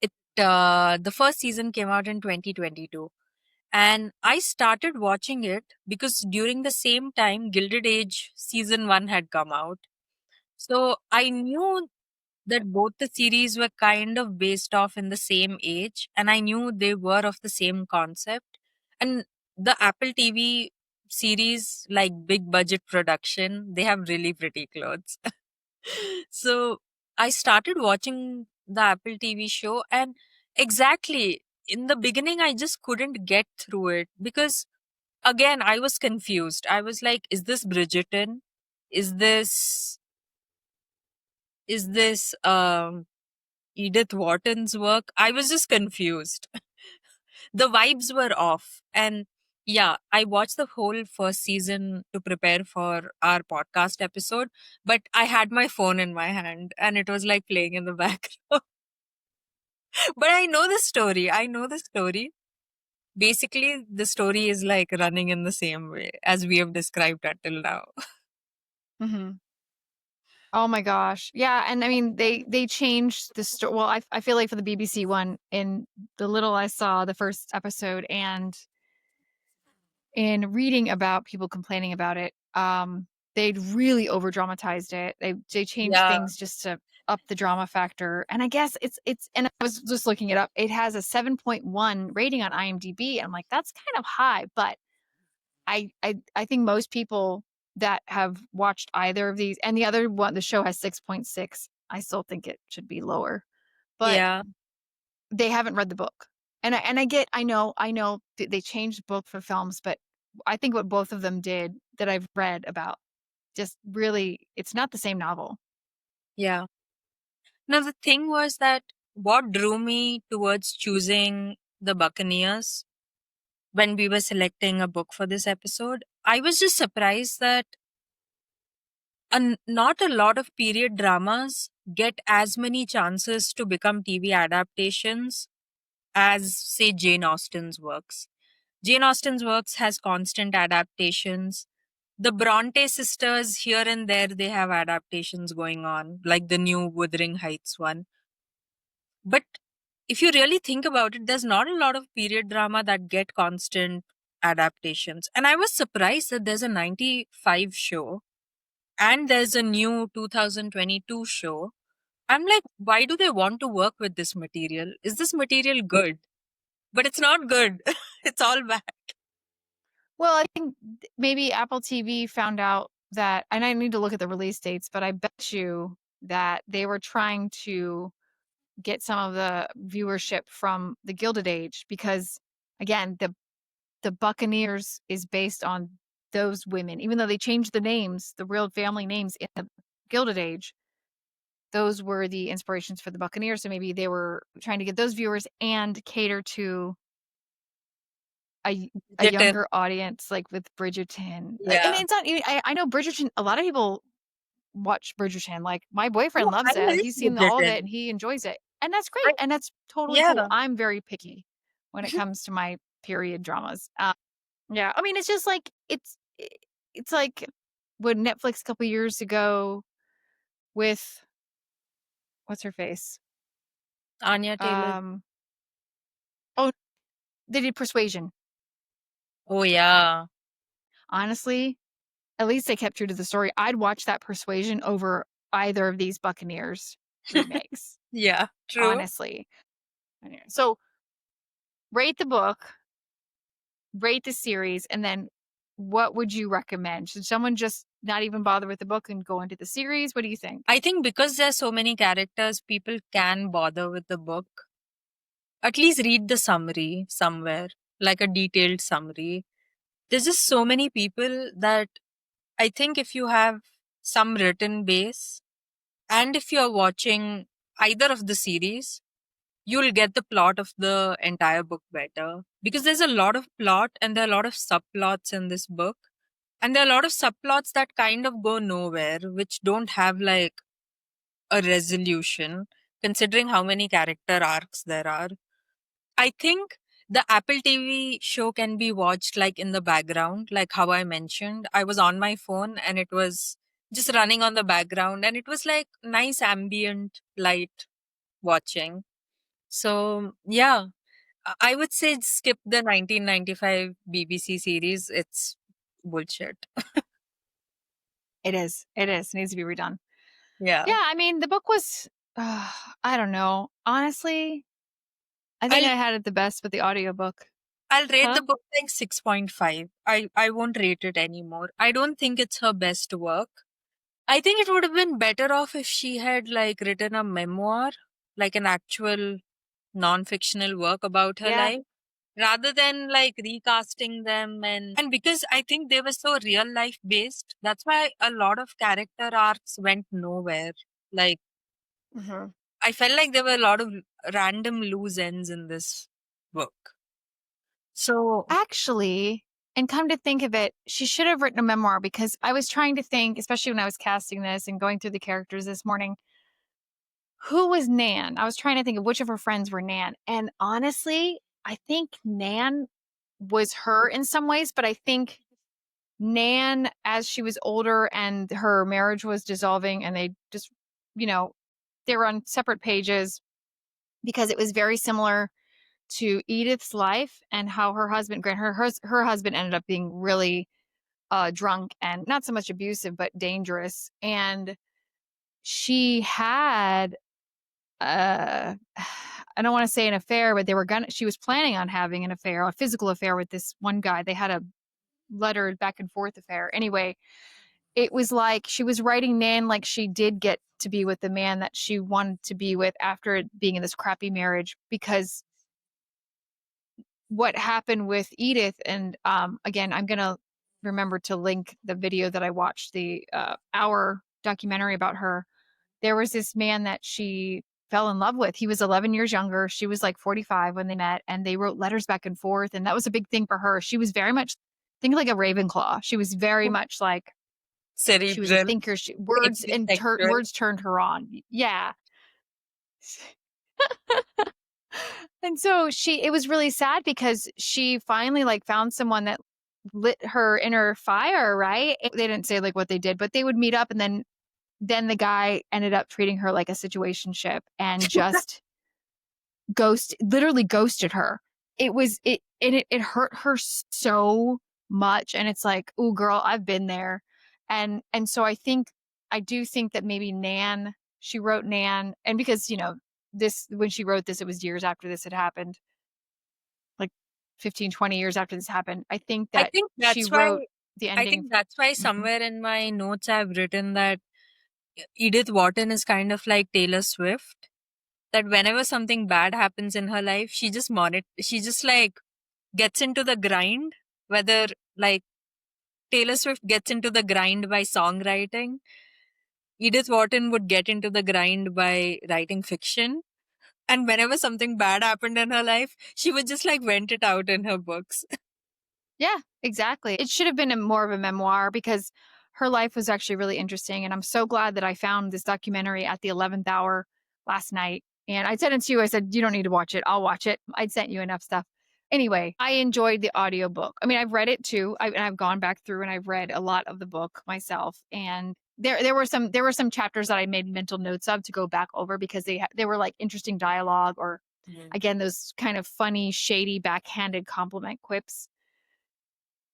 it the first season came out in 2022, and I started watching it because during the same time Gilded Age season 1 had come out. So I knew that both the series were kind of based off in the same age, and I knew they were of the same concept. And the Apple TV series, like big budget production, they have really pretty clothes. So I started watching the Apple TV show, and exactly in the beginning, I just couldn't get through it because, again, I was confused. I was like, is this Bridgerton? Is this is this Edith Wharton's work? I was just confused. The vibes were off. And yeah, I watched the whole first season to prepare for our podcast episode, but I had my phone in my hand and it was like playing in the background. But I know the story. I know the story. Basically, the story is like running in the same way as we have described until now. Mm-hmm. Oh my gosh. Yeah, and I mean they changed the story. Well, I feel like for the BBC one, in the little I saw the first episode and in reading about people complaining about it, they'd really over dramatized it. They changed Yeah, things just to up the drama factor. And I guess it's and I was just looking it up. It has a 7.1 rating on IMDb. And I'm like, that's kind of high, but I think most people that have watched either of these, and the other one, the show has 6.6. I still think it should be lower, but yeah, they haven't read the book. And I know they changed the book for films, but I think what both of them did that I've read about just really, it's not the same novel. yeah. Now, the thing was that what drew me towards choosing the Buccaneers when we were selecting a book for this episode, I was just surprised that not a lot of period dramas get as many chances to become TV adaptations as, say, Jane Austen's works. Jane Austen's works has constant adaptations. The Bronte sisters, here and there, they have adaptations going on, like the new Wuthering Heights one. But if you really think about it, there's not a lot of period drama that get constant adaptations. And I was surprised that there's a 95 show and there's a new 2022 show. I'm like, why do they want to work with this material? Is this material good? But it's not good. It's all bad. Well, I think maybe Apple TV found out that, and I need to look at the release dates, but I bet you that they were trying to get some of the viewership from the Gilded Age because, again, the Buccaneers is based on those women, even though they changed the names, the real family names in the Gilded Age. Those were the inspirations for the Buccaneers. So maybe they were trying to get those viewers and cater to a It is. younger audience, like with Bridgerton. And Yeah. it's not. I know Bridgerton. A lot of people watch Bridgerton. Like my Oh, boyfriend I loves it. like He's seen all of it Bridgerton. and he enjoys it, and that's I, great. And that's totally cool. yeah. I'm very picky when it comes to my period dramas. Yeah, I mean, it's just like it's like when Netflix a couple years ago with what's her face? Anya Taylor. Um, oh, they did Persuasion. Oh, yeah. Honestly, at least they kept true to the story. I'd watch that Persuasion over either of these Buccaneers remakes. Yeah. True. Honestly, so rate the book, rate the series, and then what would you recommend? Should someone just not even bother with the book and go into the series? What do you think? I think because there's so many characters, people can bother with the book. At least read the summary somewhere, like a detailed summary. There's just so many people that I think if you have some written base and if you're watching either of the series, you'll get the plot of the entire book better. Because there's a lot of plot and there are a lot of subplots in this book. And there are a lot of subplots that kind of go nowhere, which don't have like a resolution, considering how many character arcs there are. I think the Apple TV show can be watched like in the background, like how I mentioned. I was on my phone and it was just running on the background and it was like nice ambient light watching. So, yeah, I would say skip the 1995 BBC series. It's bullshit. It is. It is. It needs to be redone. Yeah. Yeah, I mean, the book was, I don't know. Honestly, I think I'll I had it the best with the audiobook. I'll rate Huh? the book like 6.5. I won't rate it anymore. I don't think it's her best work. I think it would have been better off if she had like written a memoir, like an actual non-fictional work about her Yeah. life, rather than like recasting them and because I think they were so real life based, that's why a lot of character arcs went nowhere. Like Mhm. I felt like there were a lot of random loose ends in this book. So Actually, and come to think of it, she should have written a memoir because I was trying to think, especially when I was casting this and going through the characters this morning, who was Nan? I was trying to think of which of her friends were Nan. And honestly, I think Nan was her in some ways, but I think Nan, as she was older and her marriage was dissolving, and they just, you know, they were on separate pages because it was very similar to Edith's life and how her husband, her husband ended up being really drunk and not so much abusive, but dangerous. And she had, I don't want to say an affair, but she was planning on having an affair, a physical affair with this one guy. They had a lettered back and forth affair. Anyway, it was like she was writing Nan like she did get to be with the man that she wanted to be with after being in this crappy marriage, because what happened with Edith, and again, I'm going to remember to link the video that I watched, the hour documentary about her. There was this man that she fell in love with. He was 11 years younger. She was like 45 when they met, and they wrote letters back and forth. And that was a big thing for her. She was very much, think like a Ravenclaw. She was very much like, she was a Cerebral, thinker. maybe sexual. Words turned her on. Yeah. And so it was really sad because she finally like found someone that lit her inner fire, right? They didn't say like what they did, but they would meet up, and then the guy ended up treating her like a situationship and just literally ghosted her. It hurt her so much. And it's like, oh girl, I've been there. And so I do think that maybe she wrote Nan, and because, when she wrote this, it was years after this had happened, like 15, 20 years after this happened. I think I that think she that's wrote why. the I ending. think that's why Mhm. somewhere in my notes I've written that Edith Wharton is kind of like Taylor Swift. That whenever something bad happens in her life, she just like gets into the grind. Whether like Taylor Swift gets into the grind by songwriting, Edith Wharton would get into the grind by writing fiction. And whenever something bad happened in her life, she would just like vent it out in her books. Yeah, exactly. It should have been more of a memoir because her life was actually really interesting. And I'm so glad that I found this documentary at the 11th hour last night. And I said it to you, I said, you don't need to watch it. I'll watch it. I'd sent you enough stuff. Anyway, I enjoyed the audiobook. I mean, I've read it too. I've gone back through and I've read a lot of the book myself. And there were some chapters that I made mental notes of to go back over because they were like interesting dialogue, or again, those kind of funny, shady, backhanded compliment quips.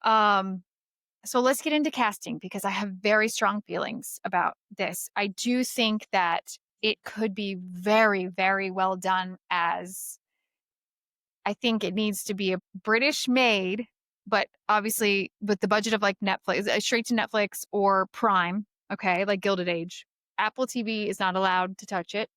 So let's get into casting because I have very strong feelings about this. I do think that it could be very, very well done as, I think it needs to be a British made, but obviously with the budget of like Netflix, straight to Netflix or Prime, okay, like Gilded Age. Apple TV is not allowed to touch it.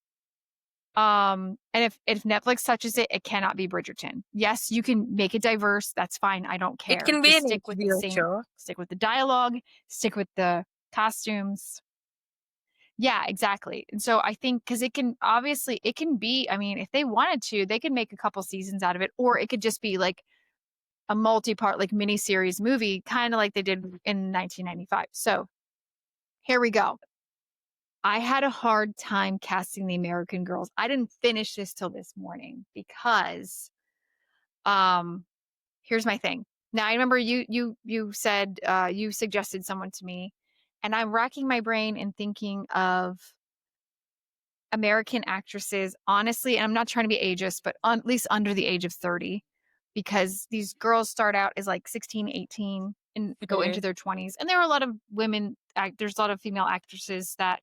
And if Netflix touches it, it cannot be Bridgerton. Yes, you can make it diverse. That's fine. I don't It care. can be Just an HBO show. stick with the dialogue, stick with the costumes. Yeah, exactly. And so I think because it can be, I mean, if they wanted to, they could make a couple seasons out of it, or it could just be like a multi-part, like miniseries movie, kind of like they did in 1995. So here we go. I had a hard time casting the American Girls. I didn't finish this till this morning because um here's my thing. Now I remember you said you suggested someone to me, and I'm racking my brain and thinking of American actresses, honestly, and I'm not trying to be ageist, but at least under the age of 30, because these girls start out as like 16, 18 and go into their 20s. And there are a lot of there's a lot of female actresses that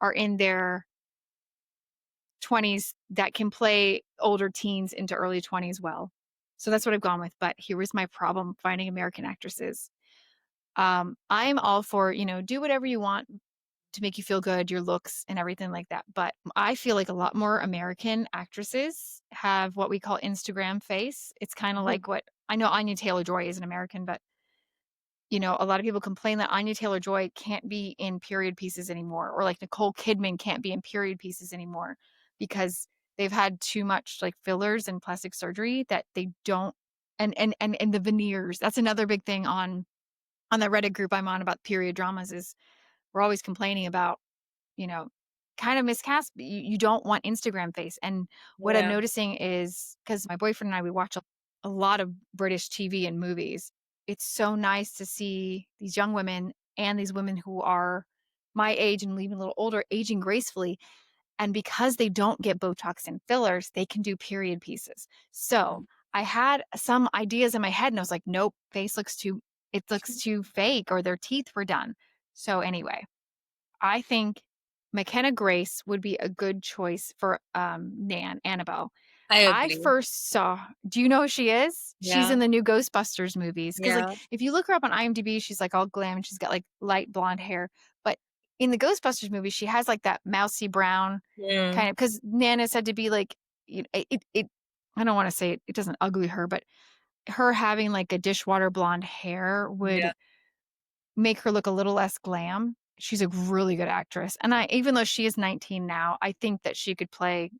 are in their 20s that can play older teens into early 20s well. So that's what I've gone with. But here was my problem finding American actresses. I'm all for, do whatever you want to make you feel good, your looks and everything like that. But I feel like a lot more American actresses have what we call Instagram face. It's kind of like what I know Anya Taylor-Joy is an American, but a lot of people complain that Anya Taylor-Joy can't be in period pieces anymore, or like Nicole Kidman can't be in period pieces anymore because they've had too much like fillers and plastic surgery that they don't, and the veneers. That's another big thing on the Reddit group I'm on about period dramas is we're always complaining about, you know, kind of miscast. You don't want Instagram face. And what I'm Yeah. noticing is because my boyfriend and I, we watch a lot of British TV and movies. it's so nice to see these young women and these women who are my age and even a little older aging gracefully. And because they don't get Botox and fillers, they can do period pieces. So I had some ideas in my head and I was like, nope, it looks too fake, or their teeth were done. So anyway, I think McKenna Grace would be a good choice for Nan, Annabelle. I I agree. first saw, do you know who she is? She's Yeah. in the new Ghostbusters movies. Because like Yeah. if you look her up on IMDb, she's like all glam and she's got like light blonde hair. But in the Ghostbusters movie, she has like that mousy brown kind Mm. of, because Nana said to be like, you know, I don't want to say it doesn't ugly her, but her having like a dishwater blonde hair Yeah. would make her look a little less glam. She's a really good actress. And even though she is 19 now, I think that she could play,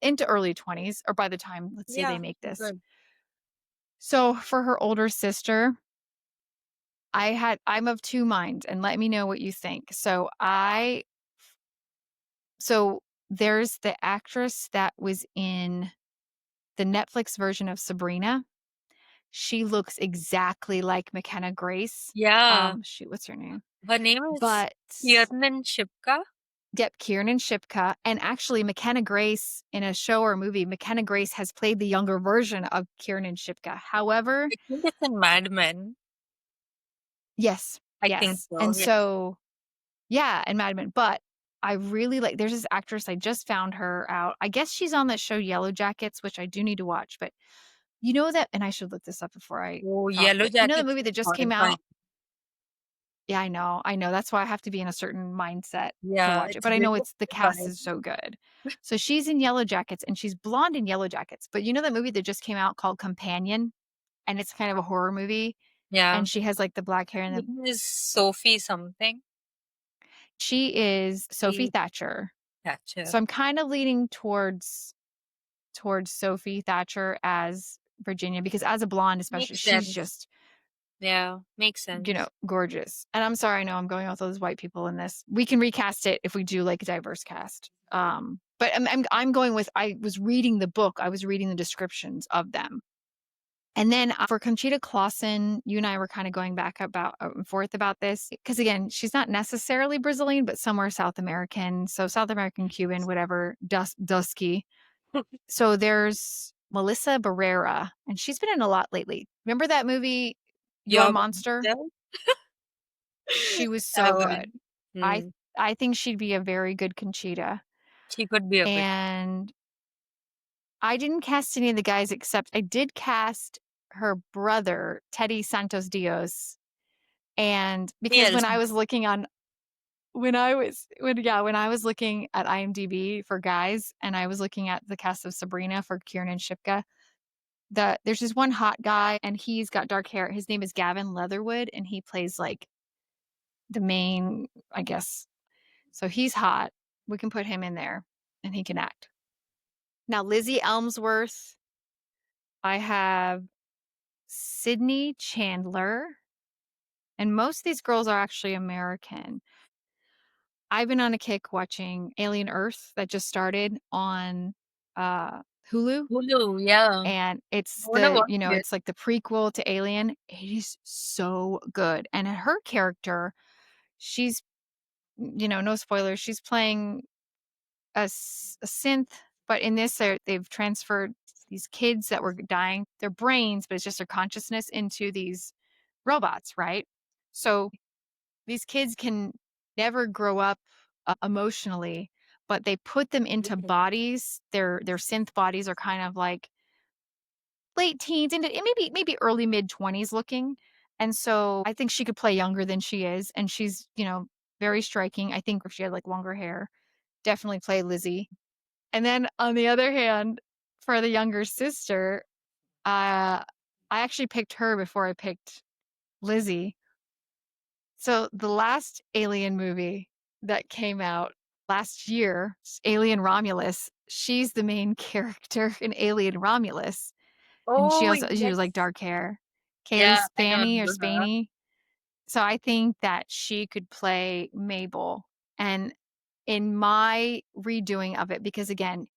into early 20s, or by the time, let's say, they Yeah. make this. Good. So for her older sister, I'm of two minds, and let me know what you think. So there's the actress that was in the Netflix version of Sabrina. She looks exactly like McKenna Grace. Yeah. Shoot, what's her name? Her name is But Kiernan Shipka. yep, Kiernan Shipka. And actually, McKenna Grace in a show or movie, McKenna Grace has played the younger version of Kiernan Shipka. However, I think it's in Mad Men. yes, I think yes. so. And Yeah. so, yeah, and Mad Men. But I really like, there's this actress, I just found her out. I guess she's on that show Yellow Jackets, which I do need to watch. But you know that, and I should look this up before I Oh, talk, Yellow but you know the Jackets movie is that just came horrifying. out? Yeah, I know. That's why I have to be in a certain mindset to Yeah, watch it. it's But I know really the cast horrifying. is so good. So she's in Yellow Jackets and she's blonde in Yellow Jackets. But you know that movie that just came out called Companion? And it's kind of a horror movie. Yeah. And she has like the black hair, and It is Sophie something. she is Sophie Sophie Thatcher. Thatcher. So I'm kind of leaning towards Sophie Thatcher as Virginia, because as a blonde, especially, Makes she's sense. just, Yeah, makes sense. gorgeous. And I'm sorry, I know I'm going with all those white people in this. We can recast it if we do like a diverse cast. But I'm going with, I was reading the book, I was reading the descriptions of them. And then for Conchita Clausen, you and I were kind of going back and forth about this, because again, she's not necessarily Brazilian, but somewhere South American. So South American, Cuban, whatever, dusky. So there's Melissa Barrera, and she's been in a lot lately. Remember that movie, Your Your Monster? monster? She was That so good. one. I Hmm. I think she'd be a very good Conchita. She could be a good. And I didn't cast any of the guys, except I did cast her brother, Teddy Santos Dios. And because Yes. when I was looking at IMDb for guys, and I was looking at the cast of Sabrina for Kiernan Shipka, there's this one hot guy and he's got dark hair. His name is Gavin Leatherwood, and he plays like the main, I guess. So he's hot. We can put him in there and he can act. Now, Lizzie Elmsworth, I have Sydney Chandler, and most of these girls are actually American. I've been on a kick watching Alien Earth that just started on Hulu, Hulu, yeah. and I wanna watch it. it's like the prequel to Alien. It is so good. And her character, she's, no spoilers, she's playing a synth, but in this, they've transferred these kids that were dying, their brains, but it's just their consciousness, into these robots, right? So these kids can never grow up emotionally, but they put them into bodies. Their synth bodies are kind of like late teens and maybe early mid 20s looking. And so I think she could play younger than she is, and she's, very striking. I think if she had like longer hair, definitely play Lizzie. And then on the other hand, for the younger sister, I actually picked her before I picked Lizzie. So the last Alien movie that came out last year, Alien Romulus, she's the main character in Alien Romulus. And Oh, she was like yes. dark hair. Kaylee Yeah, I Spaney or remember her. Spaney. So I think that she could play Mabel. And in my redoing of it, because again,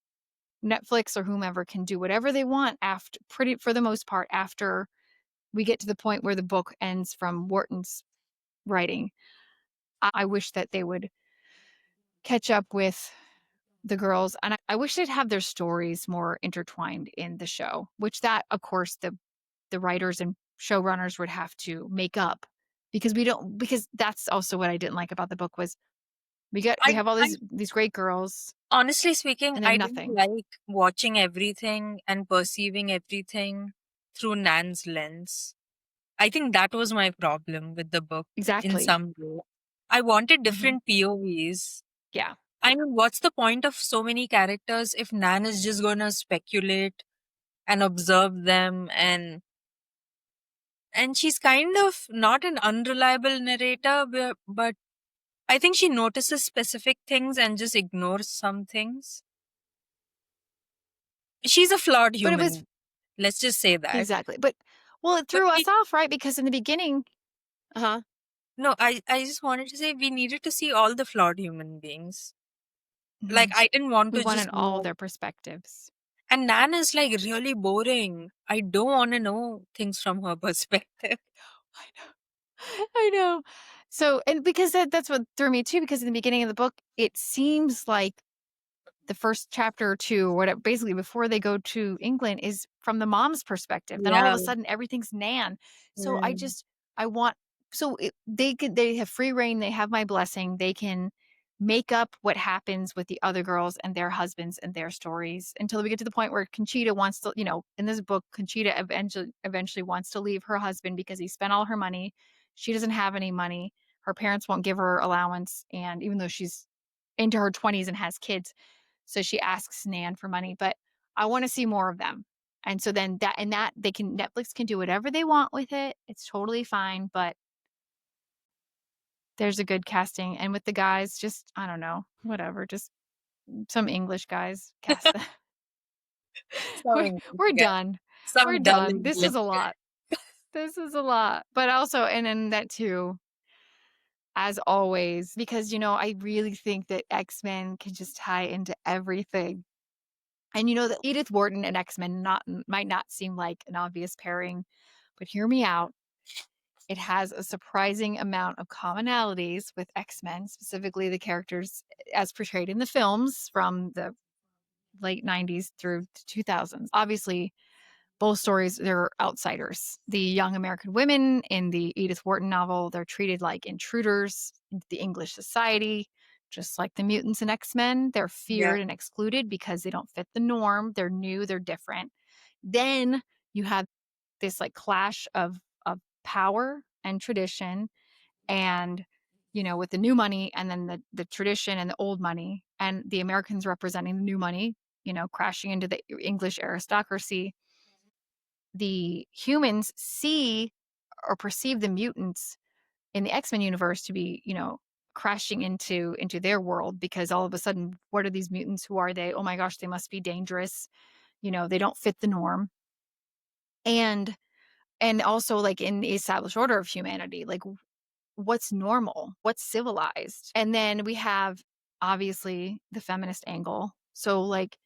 Netflix or whomever can do whatever they want for the most part, after we get to the point where the book ends from Wharton's writing. I wish that they would catch up with the girls, and I wish they'd have their stories more intertwined in the show, which that, of course, the writers and showrunners would have to make up because because that's also what I didn't like about the book was we have all I these great girls honestly speaking, and then I didn't nothing. like watching everything and perceiving everything through Nan's lens. I think that was my problem with the book in Exactly. some way. I wanted Mhm. different POVs. Yeah. I mean, what's the point of so many characters if Nan is just gonna speculate and observe them, and she's kind of not an unreliable narrator, but I think she notices specific things and just ignores some things. She's a flawed But it was human. Let's just say that. exactly. But well, it But threw us off, right? Because in the beginning, uh-huh. no, I just wanted to say we needed to see all the flawed human beings. Like, Mhm. I didn't want We to wanted just all know. their perspectives. And Nan is like really boring. I don't want to know things from her perspective. I know. I know. So, and because that's what threw me too, because in the beginning of the book, it seems like the first chapter or two, or whatever, basically before they go to England, is from the mom's perspective. Then all of Yeah. a sudden, everything's Nan. So Mm. I want, they have free reign. They have my blessing. They can make up what happens with the other girls and their husbands and their stories until we get to the point where Conchita wants to, in this book, Conchita eventually wants to leave her husband because he spent all her money. She doesn't have any money. Her parents won't give her allowance. And even though she's into her 20s and has kids, so she asks Nan for money, but I want to see more of them. And so then that Netflix can do whatever they want with it. It's totally fine, but there's a good casting. And with the guys, just I don't know, whatever, just some English guys cast them. Some we're English we're guy. done. We're Some dull done. This English is a guy. lot. This is a lot. But also, and then that too, as always, because I really think that X-Men can just tie into everything. And that Edith Wharton and X-Men might not seem like an obvious pairing, but hear me out. It has a surprising amount of commonalities with X-Men, specifically the characters as portrayed in the films from the late 90s through to 2000s. Obviously, both stories, they're outsiders. The young American women in the Edith Wharton novel, they're treated like intruders into the English society, just like the mutants and X-Men. They're Yeah. feared and excluded because they don't fit the norm. They're new, they're different. Then you have this like clash of power and tradition and with the new money and then the tradition and the old money and the Americans representing the new money, crashing into the English aristocracy. The humans see or perceive the mutants in the X-Men universe to be, crashing into their world because all of a sudden, what are these mutants? Who are they? Oh my gosh, they must be dangerous. They don't fit the norm. And also like in the established order of humanity, like what's normal, what's civilized. And then we have obviously the feminist angle. So like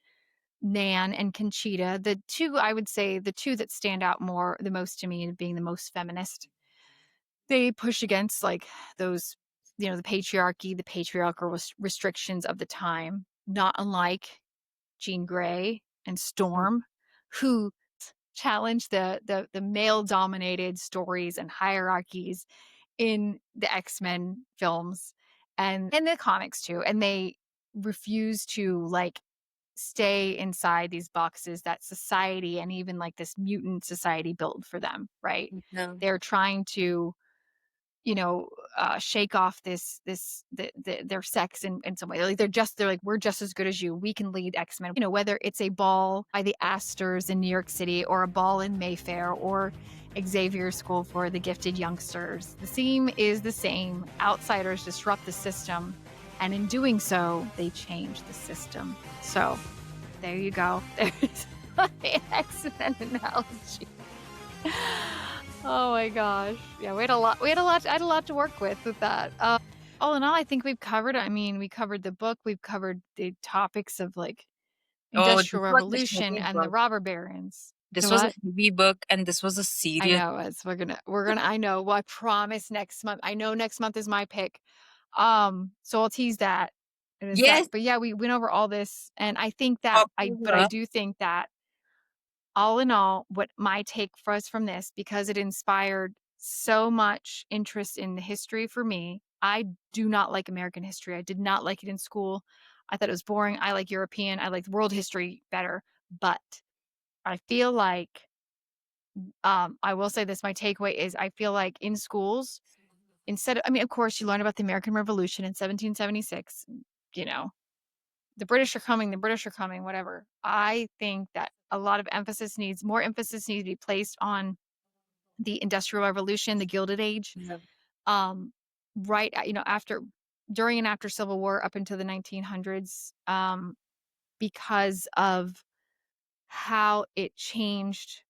Nan and Conchita, the two, I would say the two that stand out the most to me being the most feminist. They push against like those, the patriarchy, the patriarchal restrictions of the time, not unlike Jean Grey and Storm, who challenge the male dominated stories and hierarchies in the X-Men films and in the comics too. And they refuse to like stay inside these boxes that society and even like this mutant society built for them, right? No. They're trying to, shake off their sex in some way. Like they're like, we're just as good as you. We can lead X-Men. Whether it's a ball by the Astors in New York City or a ball in Mayfair or Xavier School for the Gifted Youngsters, the theme is the same. Outsiders disrupt the system, and in doing so, they change the system. So there you go. There's my X-Men analogy. Oh my gosh. Yeah, I had a lot to work with that. All in all, I think we've covered, we covered the book, we've covered the topics of like Oh, this industrial was a revolution shitty and the book. robber barons. This The was a what? heavy book, and this was a I serious. know it's we're gonna I know. Well, I promise next month. I know next month is my pick. So I'll tease that. It is that. Yes, But yeah, we went over all this and I think that I October. do think that all in all, what my take was from this, because it inspired so much interest in the history for me. I do not like American history. I did not like it in school. I thought it was boring. I like European. I like world history better. But I feel like I will say this, my takeaway is I feel like in schools, instead of, I mean, of course, you learn about the American Revolution in 1776, you know, the British are coming, whatever. I think that a lot of more emphasis needs to be placed on the Industrial Revolution, the Gilded Age, Yeah. um, after, during and after Civil War up into the 1900s, because of how it changed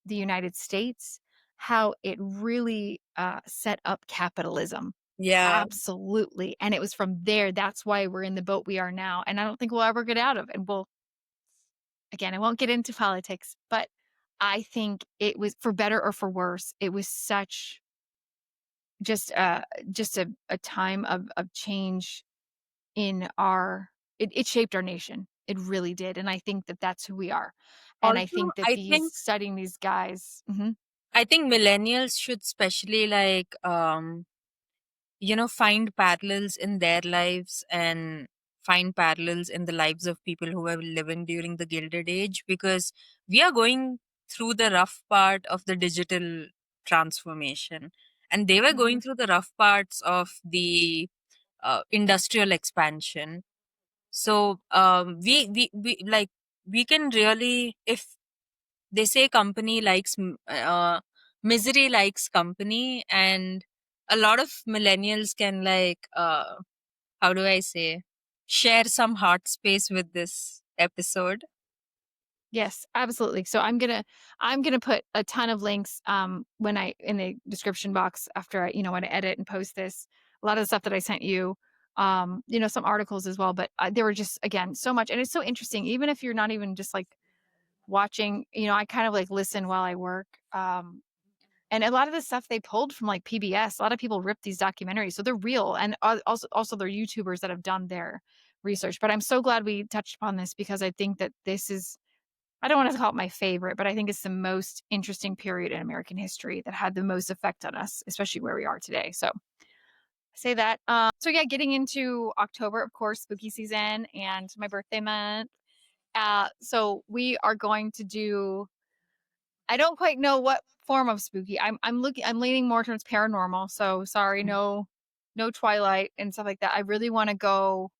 the United States, how it really set up capitalism. Yeah. Absolutely. And it was from there. That's why we're in the boat we are now. And I don't think we'll ever get out of it. And again, I won't get into politics, but I think it was, for better or for worse, it was such just a time of change in it shaped our nation. It really did. And I think that that's who we are. And I Also, think that studying these guys. I think millennials should especially like find parallels in their lives and find parallels in the lives of people who were living during the Gilded Age, because we are going through the rough part of the digital transformation, and they were going Mhm. through the rough parts of the industrial expansion. So we like, we can really, if they say company likes misery likes company, and a lot of millennials can like, how do I say, share some heart space with this episode. Yes, absolutely. So I'm gonna put a ton of links when I in the description box after when I edit and post this. A lot of the stuff that I sent you, some articles as well. But there were just, again, so much, and it's so interesting. Even if you're not even just like watching, I kind of like listen while I work. And a lot of the stuff they pulled from like PBS. A lot of people ripped these documentaries, so they're real, and also they're YouTubers that have done their research. But I'm so glad we touched upon this, because I think that this is, I don't want to call it my favorite, but I think it's the most interesting period in American history that had the most effect on us, especially where we are today. So I say that. So yeah, getting into October, of course, spooky season and my birthday month. So we are going to do, I don't quite know what form of spooky. I'm leaning more towards paranormal. So sorry, no Twilight and stuff like that. I really want to go,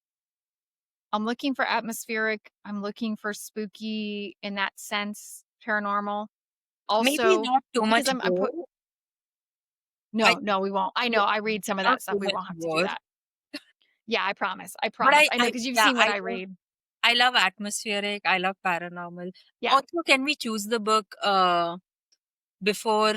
I'm looking for atmospheric. I'm looking for spooky in that sense, paranormal. Maybe Also, not too because much gore. I no, we won't. I know, I read some of not that stuff. too We much won't have to do gore. that. Yeah, I promise. I But promise. I know, because you've seen what I love, read. I love atmospheric. I love paranormal. Yeah. Also, can we choose the book before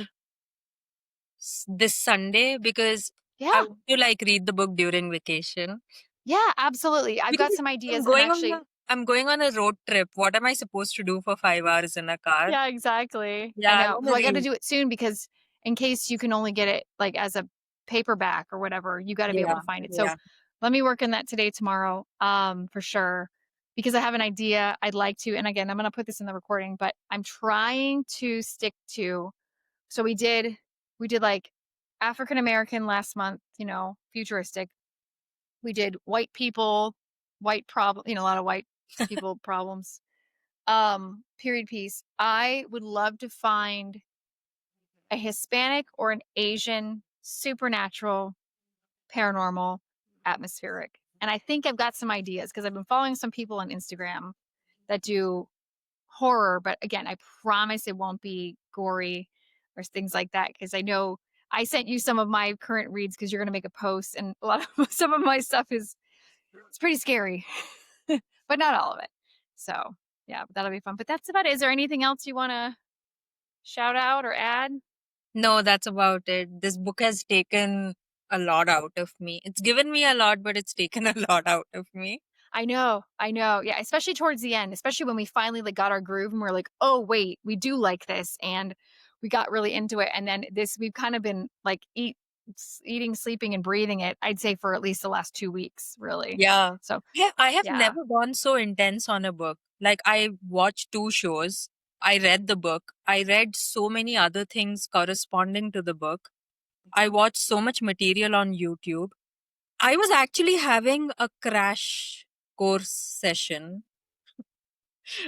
this Sunday, because I Yeah. want to like read the book during vacation. Yeah, absolutely. I've got Because some I'm ideas, and going on actually, a I'm going on a road trip. What am I supposed to do for 5 hours in a car? yeah, exactly. I Yeah, I know. want Well, to I got to read. do it soon, because in case you can only get it like as a paperback or whatever, you got to be able Yeah, to find it. So yeah. let me work on that today, tomorrow, for sure, because I have an idea I'd like to. And again, I'm going to put this in the recording, but I'm trying to stick to. So we did like African American last month, futuristic. We did white people, white problem, a lot of white people problems. Period piece. I would love to find a Hispanic or an Asian supernatural, paranormal, atmospheric. And I think I've got some ideas, because I've been following some people on Instagram that do horror, but again, I promise it won't be gory or things like that, because I know I sent you some of my current reads because you're going to make a post, and a lot of some of my stuff it's pretty scary, but not all of it. So yeah, that'll be fun. But that's about it. Is there anything else you want to shout out or add? No, that's about it. This book has taken a lot out of me. It's given me a lot, but it's taken a lot out of me. I know. Yeah, especially towards the end, especially when we finally like got our groove and we're like, oh wait, we do like this, and we got really into it. And then we've kind of been like eating, sleeping, and breathing it. I'd say for at least the last 2 weeks, really. Yeah. So Yeah, I have yeah, never gone so intense on a book. Like, I watched 2 shows, I read the book, I read so many other things corresponding to the book, I watched so much material on YouTube. I was actually having a crash course session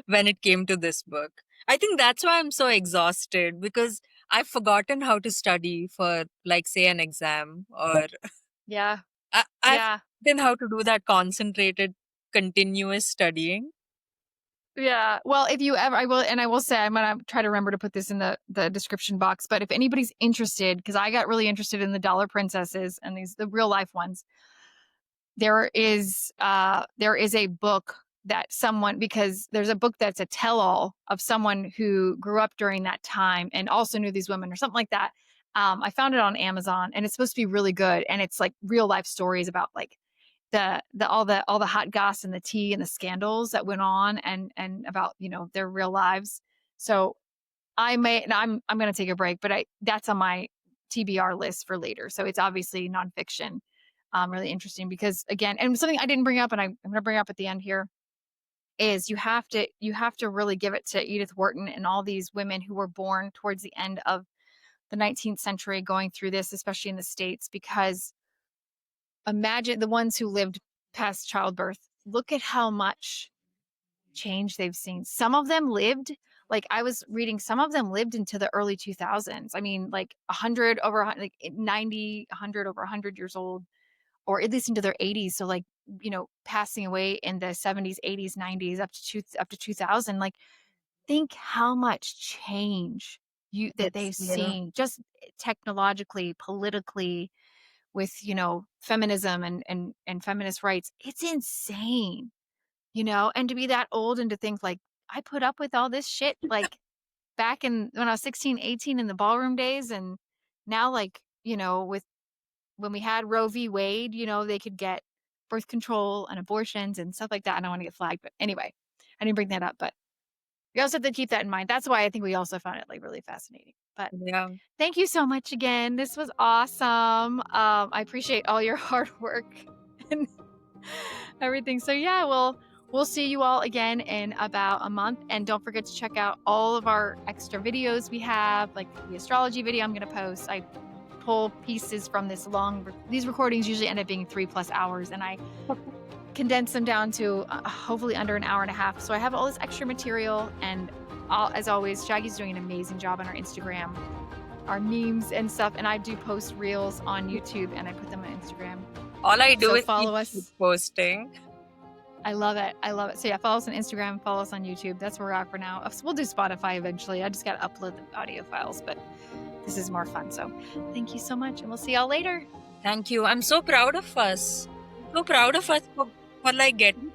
when it came to this book. I think that's why I'm so exhausted, because I've forgotten how to study for, like, say, an exam, or yeah, I've yeah. forgotten how to do that concentrated, continuous studying. Yeah. Well, if you ever, I will say, I'm gonna try to remember to put this in the description box. But if anybody's interested, because I got really interested in the Dollar Princesses and the real life ones, there is a book that someone, because there's a book that's a tell-all of someone who grew up during that time and also knew these women or something like that. I found it on Amazon, and it's supposed to be really good, and it's like real life stories about like all the hot goss and the tea and the scandals that went on, and about their real lives. So I'm going to take a break, but that's on my TBR list for later. So it's obviously nonfiction. Really interesting because, again, and something I didn't bring up, and I'm going to bring up at the end here, is you have to really give it to Edith Wharton and all these women who were born towards the end of the 19th century going through this, especially in the States, because imagine the ones who lived past childbirth. Look at how much change they've seen. Some of them lived, like I was reading, some of them lived into the early 2000s. I mean, like 100 over like 90, 100 over 100 years old, or at least into their 80s. So like, passing away in the 70s, 80s, 90s, up to 2000. Like, think how much change that It's they've yeah. seen, just technologically, politically, with feminism and feminist rights. It's insane, and to be that old and to think like I put up with all this shit like back in when I was 16, 18 in the ballroom days, and now like with when we had Roe v. Wade, they could get birth control and abortions and stuff like that. I don't want to get flagged, but anyway, I didn't bring that up, but we also have to keep that in mind. That's why I think we also found it like really fascinating. But Yeah. thank you so much again. This was awesome. I appreciate all your hard work and everything. So yeah, we'll see you all again in about a month. And don't forget to check out all of our extra videos we have, like the astrology video I'm going to post. I pull pieces from these recordings usually end up being 3+ hours, and I condense them down to hopefully under an hour and a half. So I have all this extra material, and as always, Shaggy's doing an amazing job on our Instagram, our memes and stuff. And I do post reels on YouTube, and I put them on Instagram. All I do So is follow keep us. posting. I love it. So yeah, follow us on Instagram, follow us on YouTube. That's where we're at for now. We'll do Spotify eventually. I just got to upload the audio files, but this is more fun. So thank you so much, and we'll see y'all later. Thank you. I'm so proud of us. So proud of us for like getting